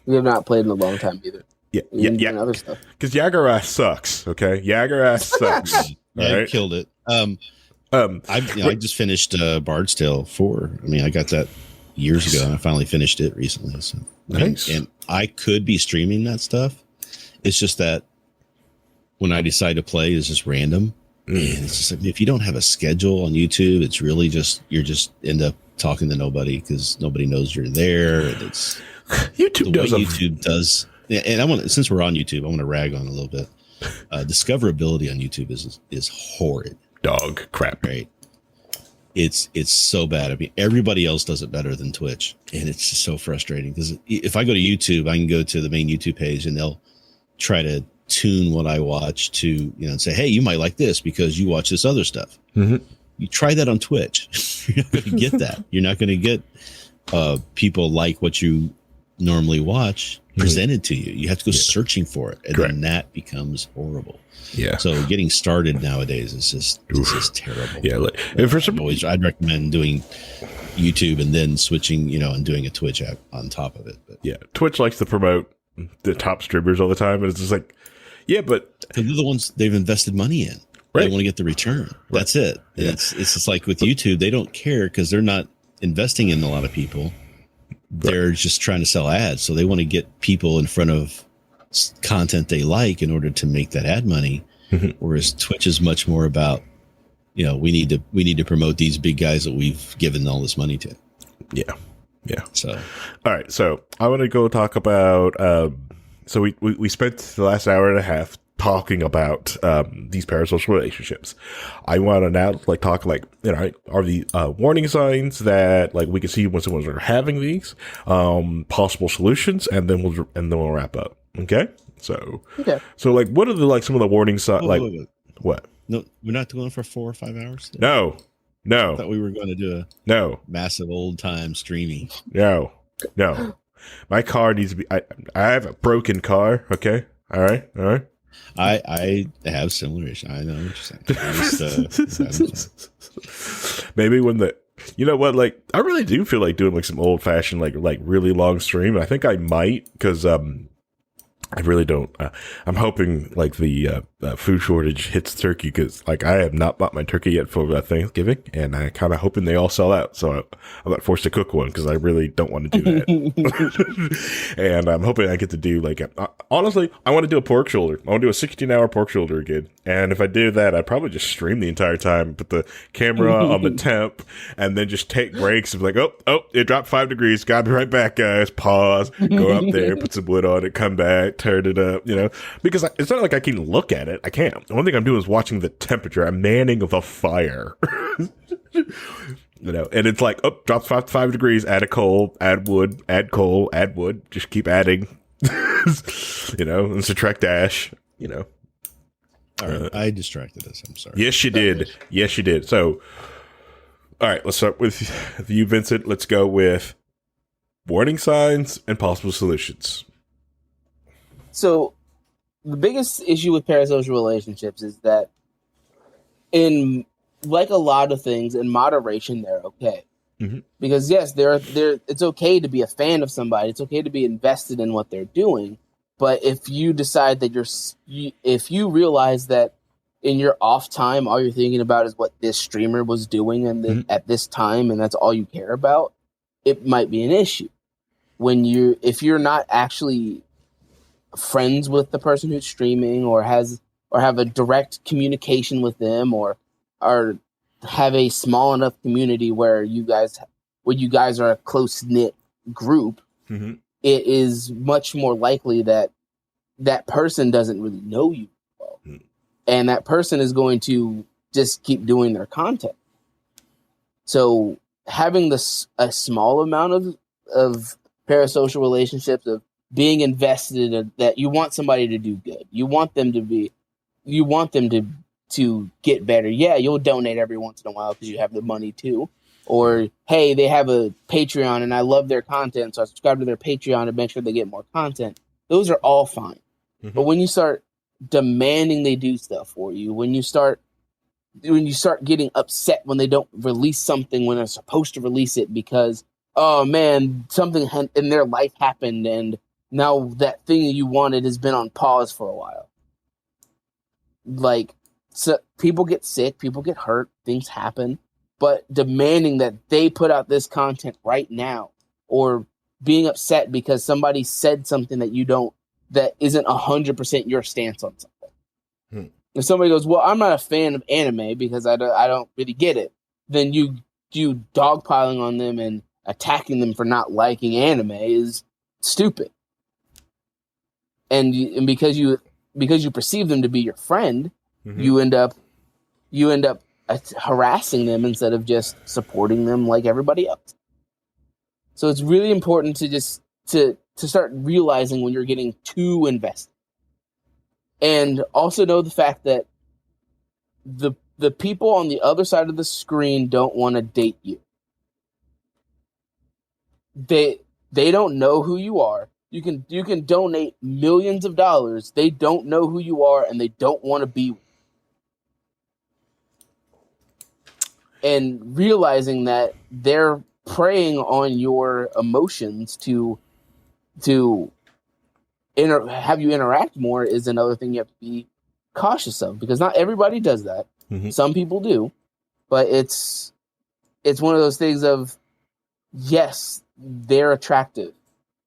We have not played in a long time either. Yeah. Other stuff. Because Jagger ass sucks. Okay, Jagger ass sucks. Yeah, right? Killed it. I just finished Bard's Tale 4. I mean, I got that years ago, and I finally finished it recently. So nice. And I could be streaming that stuff. It's just that when I decide to play, it's just random. And it's just like, if you don't have a schedule on YouTube, it's really just you're just end up talking to nobody because nobody knows you're there. And it's YouTube does YouTube does. And I want, since we're on YouTube, I want to rag on a little bit. Discoverability on YouTube is horrid. Dog crap. Right. It's so bad. I mean, everybody else does it better than Twitch, and it's just so frustrating because if I go to YouTube, I can go to the main YouTube page and they'll try to tune what I watch to, and say, hey, you might like this because you watch this other stuff. Mm-hmm. You try that on Twitch. You're not going to get that. You're not going to get people like what you normally watch presented to you. You have to go searching for it, and then that becomes horrible. Yeah. So getting started nowadays is just terrible. Yeah. Like, and for some, I'd recommend doing YouTube and then switching, and doing a Twitch app on top of it. But yeah, Twitch likes to promote the top streamers all the time, and it's just like, yeah, but they're the ones they've invested money in. Right. They want to get the return. Right. That's it. Yeah. It's just like with YouTube, they don't care because they're not investing in a lot of people. They're just trying to sell ads. So they want to get people in front of content they like in order to make that ad money. Whereas Twitch is much more about, we need to promote these big guys that we've given all this money to. Yeah. Yeah. So, all right. So I want to go talk about, so we spent the last hour and a half talking about these parasocial relationships. I want to now talk are the warning signs that we can see when someone's having these, possible solutions, and then we'll wrap up. Okay. So what are the some of the warning signs? What? No, we're not going for 4 or 5 hours. No. I thought we were going to do a massive old time streaming. No. My car needs to be. I have a broken car. Okay. All right. I have similar issues. I know what you're saying. Maybe when I really do feel like doing some old fashioned really long stream. I think I might because I really don't. I'm hoping the food shortage hits turkey because I have not bought my turkey yet for Thanksgiving, and I kind of hoping they all sell out. So I'm not forced to cook one because I really don't want to do that. And I'm hoping I get to do honestly, I want to do a pork shoulder. I want to do a 16-hour pork shoulder again. And if I do that, I'd probably just stream the entire time, put the camera on the temp, and then just take breaks of oh, it dropped 5 degrees. Got to be right back, guys. Pause. Go up there, put some wood on it, come back, turn it up, because it's not like I can look at it. I can't. The one thing I'm doing is watching the temperature. I'm manning of a fire. And it's drops 5 degrees, add a coal, add wood, add coal, add wood, just keep adding, and subtract dash, All right, I distracted us. I'm sorry. Yes, you did. Yes, you did. So, all right, let's start with you, Vincent. Let's go with warning signs and possible solutions. So, the biggest issue with parasocial relationships is that in a lot of things, in moderation, they're okay. Mm-hmm. Because yes, it's okay to be a fan of somebody. It's okay to be invested in what they're doing. But if you decide that if you realize that in your off time, all you're thinking about is what this streamer was doing and at this time, and that's all you care about, it might be an issue. If you're not actually friends with the person who's streaming or have a direct communication with them or have a small enough community where you guys are a close knit group, it is much more likely that person doesn't really know you well. And that person is going to just keep doing their content. So having a small amount of parasocial relationships, of being invested in that you want somebody to do good. You want them to get better. Yeah, you'll donate every once in a while because you have the money too. Or, hey, they have a Patreon and I love their content, so I subscribe to their Patreon to make sure they get more content. Those are all fine. But when you start demanding they do stuff for you, when you start getting upset when they don't release something when they're supposed to release it because, oh man, something in their life happened and now that thing you wanted has been on pause for a while. So people get sick, people get hurt, things happen, but demanding that they put out this content right now, or being upset because somebody said something that isn't 100% your stance on something. If somebody goes, well, I'm not a fan of anime because I don't really get it, then you dogpiling on them and attacking them for not liking anime is stupid. And because you perceive them to be your friend, you end up harassing them instead of just supporting them like everybody else. So it's really important to just to start realizing when you're getting too invested, and also know the fact that the people on the other side of the screen don't want to date you. They don't know who you are. You can donate millions of dollars. They don't know who you are, and they don't want to be with you. And realizing that they're preying on your emotions to have you interact more is another thing you have to be cautious of, because not everybody does that. Some people do, but it's one of those things of, yes, they're attractive,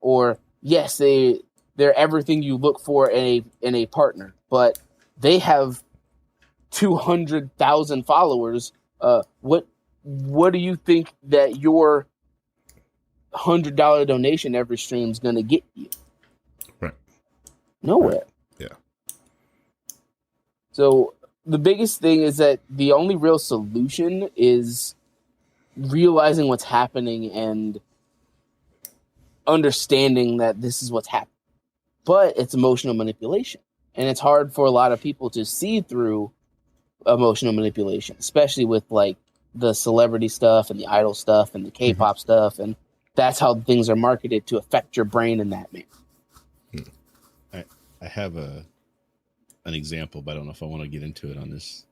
or yes, they're everything you look for in a partner, but they have 200,000 followers. What do you think that your $100 donation every stream is going to get you? Right. Nowhere. Yeah. So the biggest thing is that the only real solution is realizing what's happening and understanding that this is what's happening. But it's emotional manipulation. And it's hard for a lot of people to see through emotional manipulation, especially with like the celebrity stuff and the idol stuff and the K-pop stuff. And that's how things are marketed to affect your brain in that manner. I have an example, but I don't know if I want to get into it on this.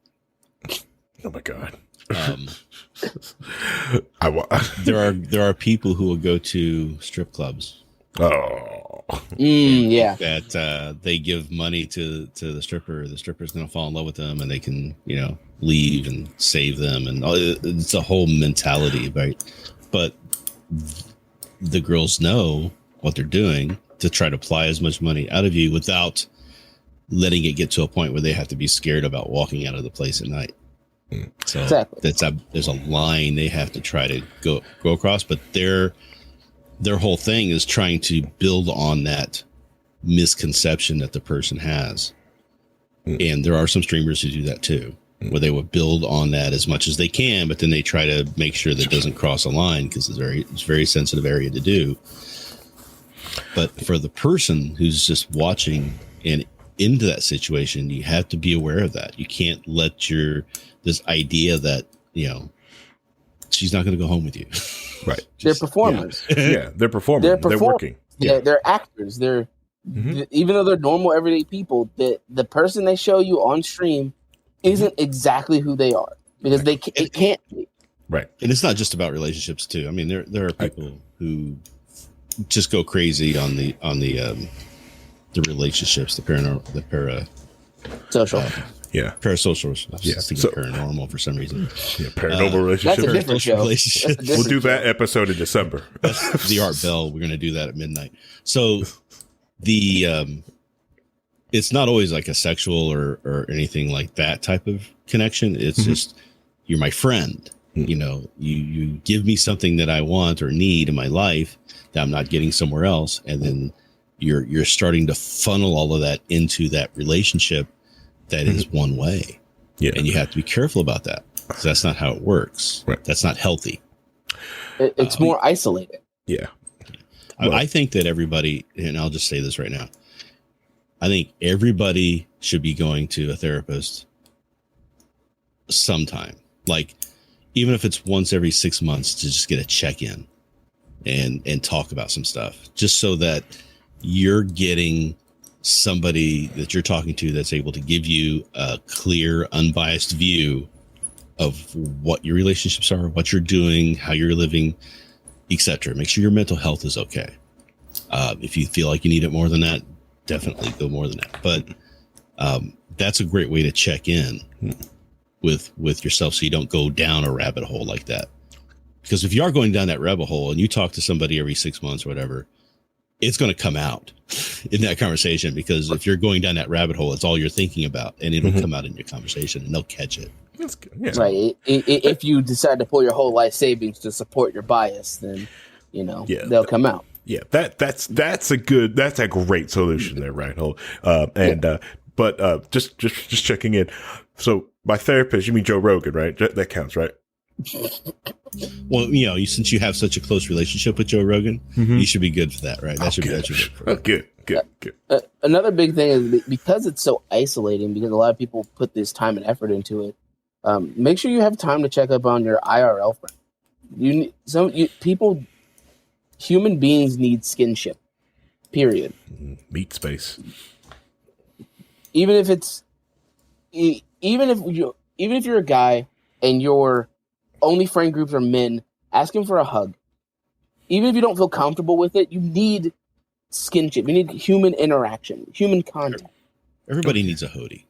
Oh my God. There are people who will go to strip clubs. Oh. Yeah. That they give money to the stripper. The stripper's going to fall in love with them, and they can, leave and save them. And it's a whole mentality, right? But the girls know what they're doing to try to apply as much money out of you without letting it get to a point where they have to be scared about walking out of the place at night. So exactly. There's a line they have to try to go across, but their whole thing is trying to build on that misconception that the person has. And there are some streamers who do that too, where they will build on that as much as they can, but then they try to make sure that it doesn't cross a line, because it's a very sensitive area to do. But for the person who's just watching and into that situation, you have to be aware of that. You can't let this idea that, she's not going to go home with you. Right. They're performers. Yeah, they're performing. They're working. Yeah, they're actors. They're even though they're normal everyday people, the person they show you on stream isn't exactly who they are, because it can't be. Right. And it's not just about relationships too. I mean, there are people who just go crazy on the relationships, the social. Parasocial. Yeah. So, paranormal for some reason. Yeah, paranormal relationships. That's a different show. We'll do that episode in December. That's the Art Bell. We're going to do that at midnight. So it's not always like a sexual or anything like that type of connection. It's just, you're my friend. You give me something that I want or need in my life that I'm not getting somewhere else, and then you're starting to funnel all of that into that relationship that is one way. Yeah. And you have to be careful about that, because that's not how it works. Right. That's not healthy. It's more isolated. Yeah. Well, I think that everybody, and I'll just say this right now, I think everybody should be going to a therapist sometime. Like, even if it's once every 6 months, to just get a check-in and talk about some stuff, just so that you're getting somebody that you're talking to that's able to give you a clear, unbiased view of what your relationships are, what you're doing, how you're living, etc. Make sure your mental health is okay. If you feel like you need it more than that, definitely go more than that. But That's a great way to check in with yourself, so you don't go down a rabbit hole like that. Because if you are going down that rabbit hole and you talk to somebody every 6 months or whatever, it's going to come out in that conversation, because if you're going down that rabbit hole, it's all you're thinking about, and it'll come out in your conversation and they'll catch it. That's good. Yeah. Right. If you decide to pull your whole life savings to support your bias, then, they'll come out. Yeah, that's a great solution there, Rhinehold. But just checking in. So by therapist, you mean Joe Rogan, right? That counts, right? Well, since you have such a close relationship with Joe Rogan, you should be good for that, right? That should be good for it. Good. Another big thing is because it's so isolating, because a lot of people put this time and effort into it. Make sure you have time to check up on your IRL friend. Human beings need skinship. Period. Meat space. Even if you're a guy and your only friend groups are men, ask him for a hug. Even if you don't feel comfortable with it, you need skinship. You need human interaction, human contact. Everybody needs a hoodie.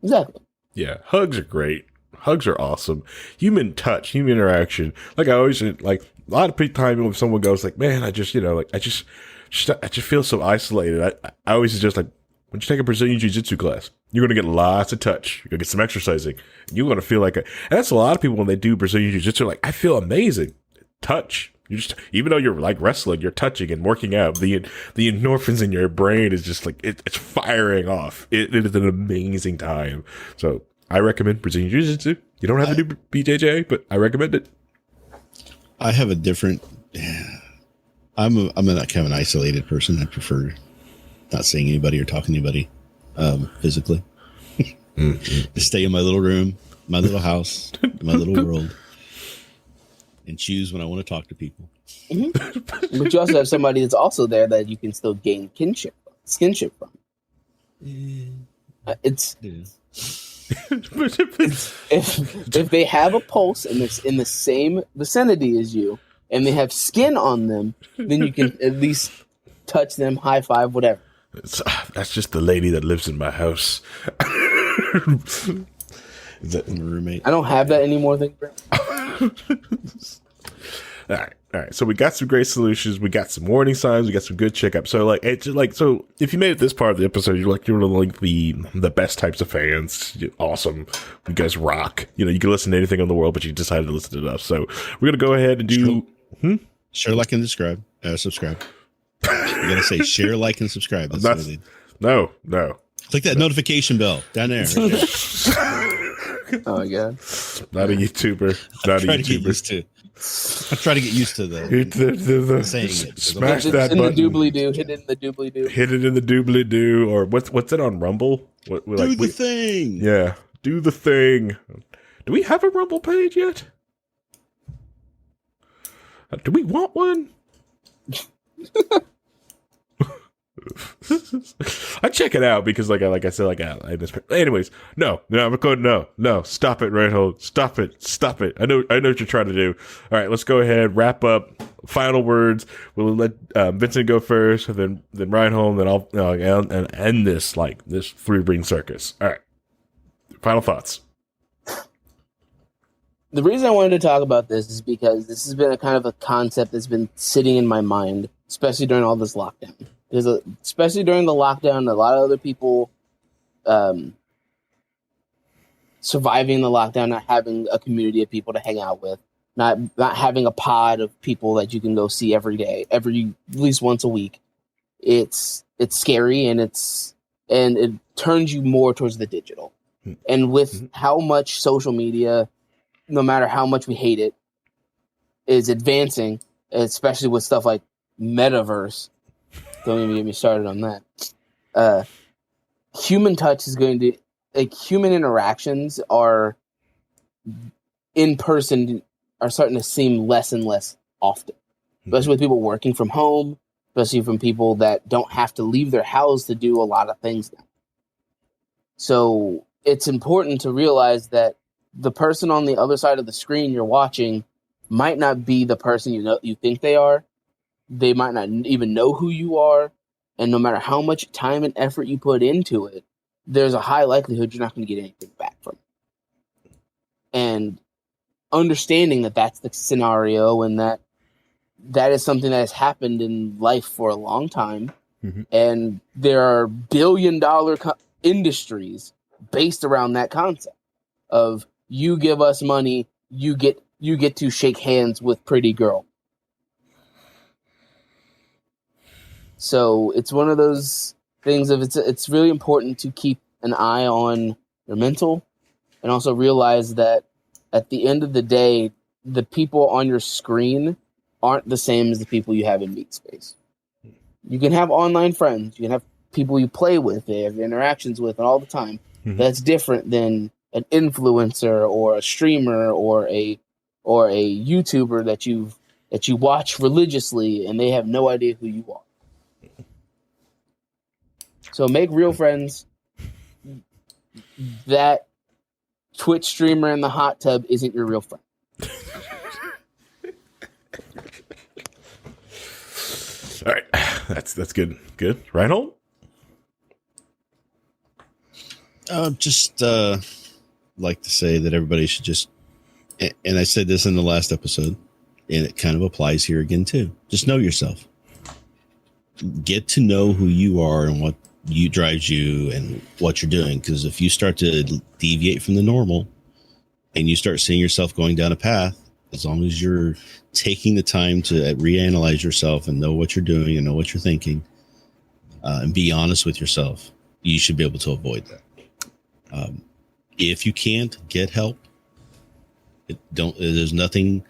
Exactly. Yeah, hugs are great. Hugs are awesome. Human touch, human interaction. Like I always like a lot of time when someone goes like, "Man, I just feel so isolated." I always suggest like, when you take a Brazilian Jiu-Jitsu class, you're going to get lots of touch. You're going to get some exercising. You're going to feel like and that's a lot of people when they do Brazilian Jiu-Jitsu, like, I feel amazing. Touch. You just, even though you're like wrestling, you're touching and working out. The endorphins in your brain is just like, it's firing off. It is an amazing time. So I recommend Brazilian Jiu-Jitsu. You don't have to do BJJ, but I recommend it. I have a different, I'm a kind of an isolated person. I prefer not seeing anybody or talking to anybody physically. Just stay in my little room, my little house, my little world, and choose when I want to talk to people. But you also have somebody that's also there that you can still gain skinship from. If they have a pulse and it's in the same vicinity as you, and they have skin on them, then you can at least touch them, high five, whatever. That's just the lady that lives in my house. Is that my roommate? I don't have that anymore. All right. So we got some great solutions. We got some warning signs. We got some good checkup. So so if you made it this part of the episode, you're like the best types of fans. Awesome. You guys rock. You can listen to anything in the world, but you decided to listen to us. So we're going to go ahead and do share, like, and subscribe. You gotta say share, like, and subscribe. No. Click that notification bell down there. Right there. Oh my god! Not a YouTuber. I'm trying to get used to the saying it. Smash that button. In the doobly-doo. Hit it in the doobly-doo. Hit it in the doobly-doo. Or what's it on Rumble? Do the thing. Yeah. Do the thing. Do we have a Rumble page yet? Do we want one? I check it out because like I said, anyways, no, I'm going, no, stop it, Rhinehold, stop it. I know what you're trying to do. All right, let's go ahead, wrap up, final words. We'll let Vincent go first, and then Rhinehold, and then I'll and end this three-ring circus. All right, final thoughts. The reason I wanted to talk about this is because this has been a kind of a concept that's been sitting in my mind, especially during all this lockdown. Especially during the lockdown, a lot of other people surviving the lockdown, not having a community of people to hang out with, not having a pod of people that you can go see every day, at least once a week. It's scary, and it turns you more towards the digital. And with how much social media, no matter how much we hate it, is advancing, especially with stuff like metaverse. Don't even get me started on that. Human touch is going to, human interactions are in person are starting to seem less and less often, especially with people working from home, especially from people that don't have to leave their house to do a lot of things now. So it's important to realize that the person on the other side of the screen you're watching might not be the person you think they are. They might not even know who you are. And no matter how much time and effort you put into it, there's a high likelihood you're not going to get anything back from it. And understanding that that's the scenario and that is something that has happened in life for a long time. Mm-hmm. And there are billion-dollar industries based around that concept of you give us money, you get to shake hands with pretty girl. So it's one of those things of it's really important to keep an eye on your mental and also realize that at the end of the day, the people on your screen aren't the same as the people you have in meet space. You can have online friends, you can have people you play with, they have interactions with all the time. Mm-hmm. That's different than an influencer or a streamer or a YouTuber that you watch religiously and they have no idea who you are. So make real friends. That Twitch streamer in the hot tub isn't your real friend. All right, that's good. Good, Rhinehold. Just like to say that everybody should just, and I said this in the last episode, and it kind of applies here again too. Just know yourself. Get to know who you are and what drives you and what you're doing. Because if you start to deviate from the normal and you start seeing yourself going down a path, as long as you're taking the time to reanalyze yourself and know what you're doing and know what you're thinking, and be honest with yourself, you should be able to avoid that. If you can't, get help. There's nothing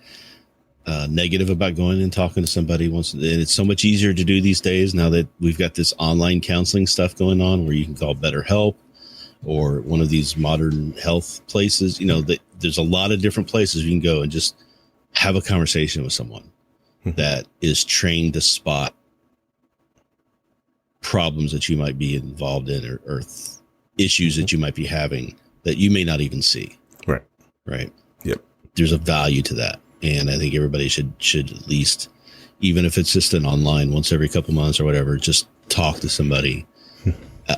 negative about going and talking to somebody once, and it's so much easier to do these days now that we've got this online counseling stuff going on where you can call BetterHelp or one of these modern health places. You know, there's a lot of different places you can go and just have a conversation with someone that is trained to spot problems that you might be involved in or issues that you might be having that you may not even see. Right. Yep. There's a value to that. And I think everybody should at least, even if it's just an online once every couple months or whatever, just talk to somebody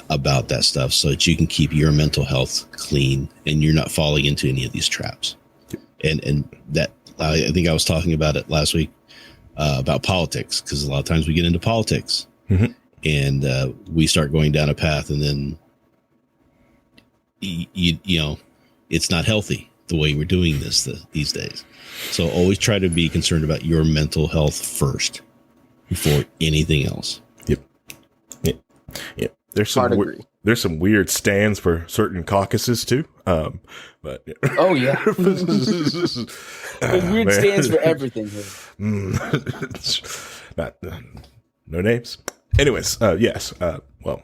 about that stuff so that you can keep your mental health clean and you're not falling into any of these traps. And that, I think I was talking about it last week about politics, because a lot of times we get into politics and we start going down a path and then, you know, it's not healthy the way we're doing these days. So always try to be concerned about your mental health first before anything else. Yep. There's some weird stands for certain caucuses too. But yeah. Oh yeah. There's weird stands for everything here. No names. Anyways, yes. Well,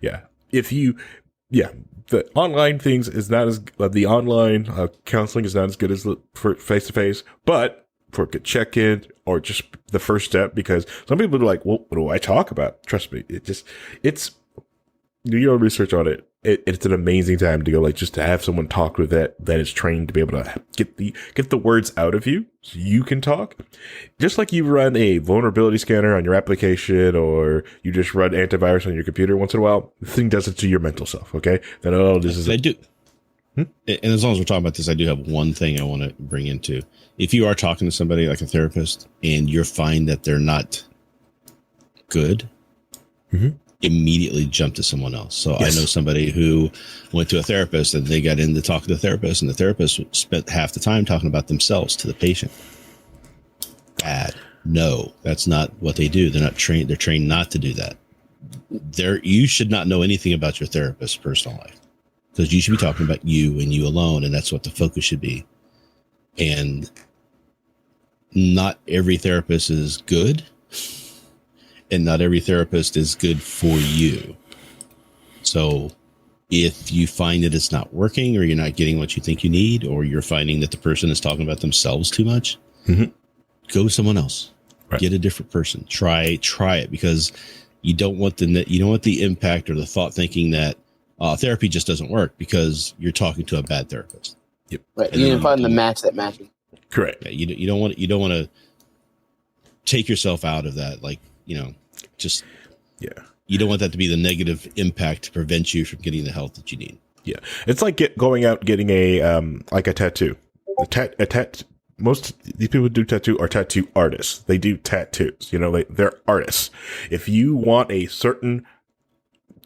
yeah. The online things is not as the online counseling is not as good as for face to face, but for a check in or just the first step, because some people are like, well, what do I talk about? Trust me, it's do your own research on it. It's an amazing time to go, like, just to have someone talk with that is trained to be able to get the words out of you so you can talk. Just like you run a vulnerability scanner on your application or you just run antivirus on your computer once in a while, the thing does it to your mental self. Okay. Then, I do. And as long as we're talking about this, I do have one thing I want to bring into. If you are talking to somebody like a therapist and you find that they're not good, immediately jump to someone else. So yes. I know somebody who went to a therapist and they got into talking to the therapist, and the therapist spent half the time talking about themselves to the patient. Bad. No, that's not what they do. They're not trained. They're trained not to do that. You should not know anything about your therapist's personal life, because you should be talking about you and you alone. And that's what the focus should be. And not every therapist is good. And not every therapist is good for you. So if you find that it's not working, or you're not getting what you think you need, or you're finding that the person is talking about themselves too much, go with someone else. Right. Get a different person. Try it, because you don't want the impact or the thought thinking that therapy just doesn't work because you're talking to a bad therapist. Yep. Right. You need to find the match that matches. Correct. Yeah, you don't want to take yourself out of that. Like, just You don't want that to be the negative impact to prevent you from getting the help that you need. Yeah. It's like going out getting a like a tattoo. Most these people who do tattoo are tattoo artists. They do tattoos. You know, they're artists. If you want a certain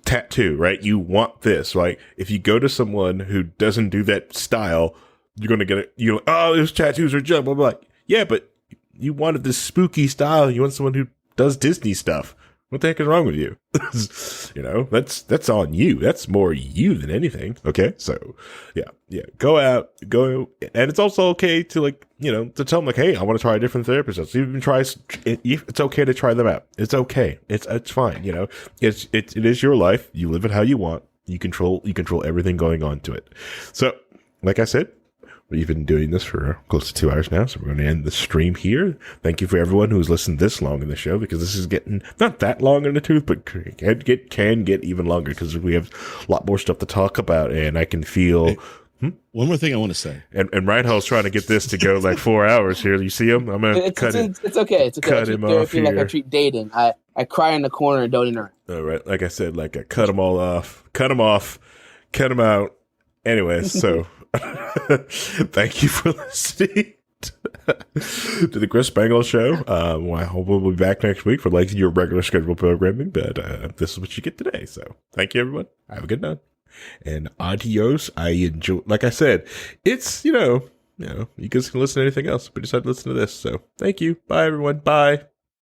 tattoo, right? You want this, right? If you go to someone who doesn't do that style, you're going to get it. You know, oh, those tattoos are junk. Blah, blah, blah. Yeah, but you wanted this spooky style. You want someone who does Disney stuff. What the heck is wrong with you? You know, that's on you. That's more you than anything. Okay. So yeah. Go out, and it's also okay to, like, you know, to tell them, like, hey, I want to try a different therapist. So even it's okay to try them out. It's okay. It's fine. You know, it is your life. You live it how you want. You control everything going on to it. So, like I said, we've been doing this for close to 2 hours now, so we're going to end the stream here. Thank you for everyone who's listened this long in the show, because this is getting not that long in the tooth, but can get even longer because we have a lot more stuff to talk about, and I can feel. Hey, one more thing I want to say. And Rhinehold's trying to get this to go like 4 hours here. You see him? I'm going to cut him. It's okay. It's okay. Cut him off here. Like I treat dating. I cry in the corner and don't interact. All right. Like I said, like I cut them all off, cut them off, cut them out. Anyways, so. Thank you for listening to the Chris Spangle Show. I hope we'll be back next week for like your regular scheduled programming, but this is what you get today. So thank you, everyone. Have a good night and adios. I enjoy, like I said, it's, you know, you guys can listen to anything else, but decided to listen to this. So thank you. Bye, everyone. Bye.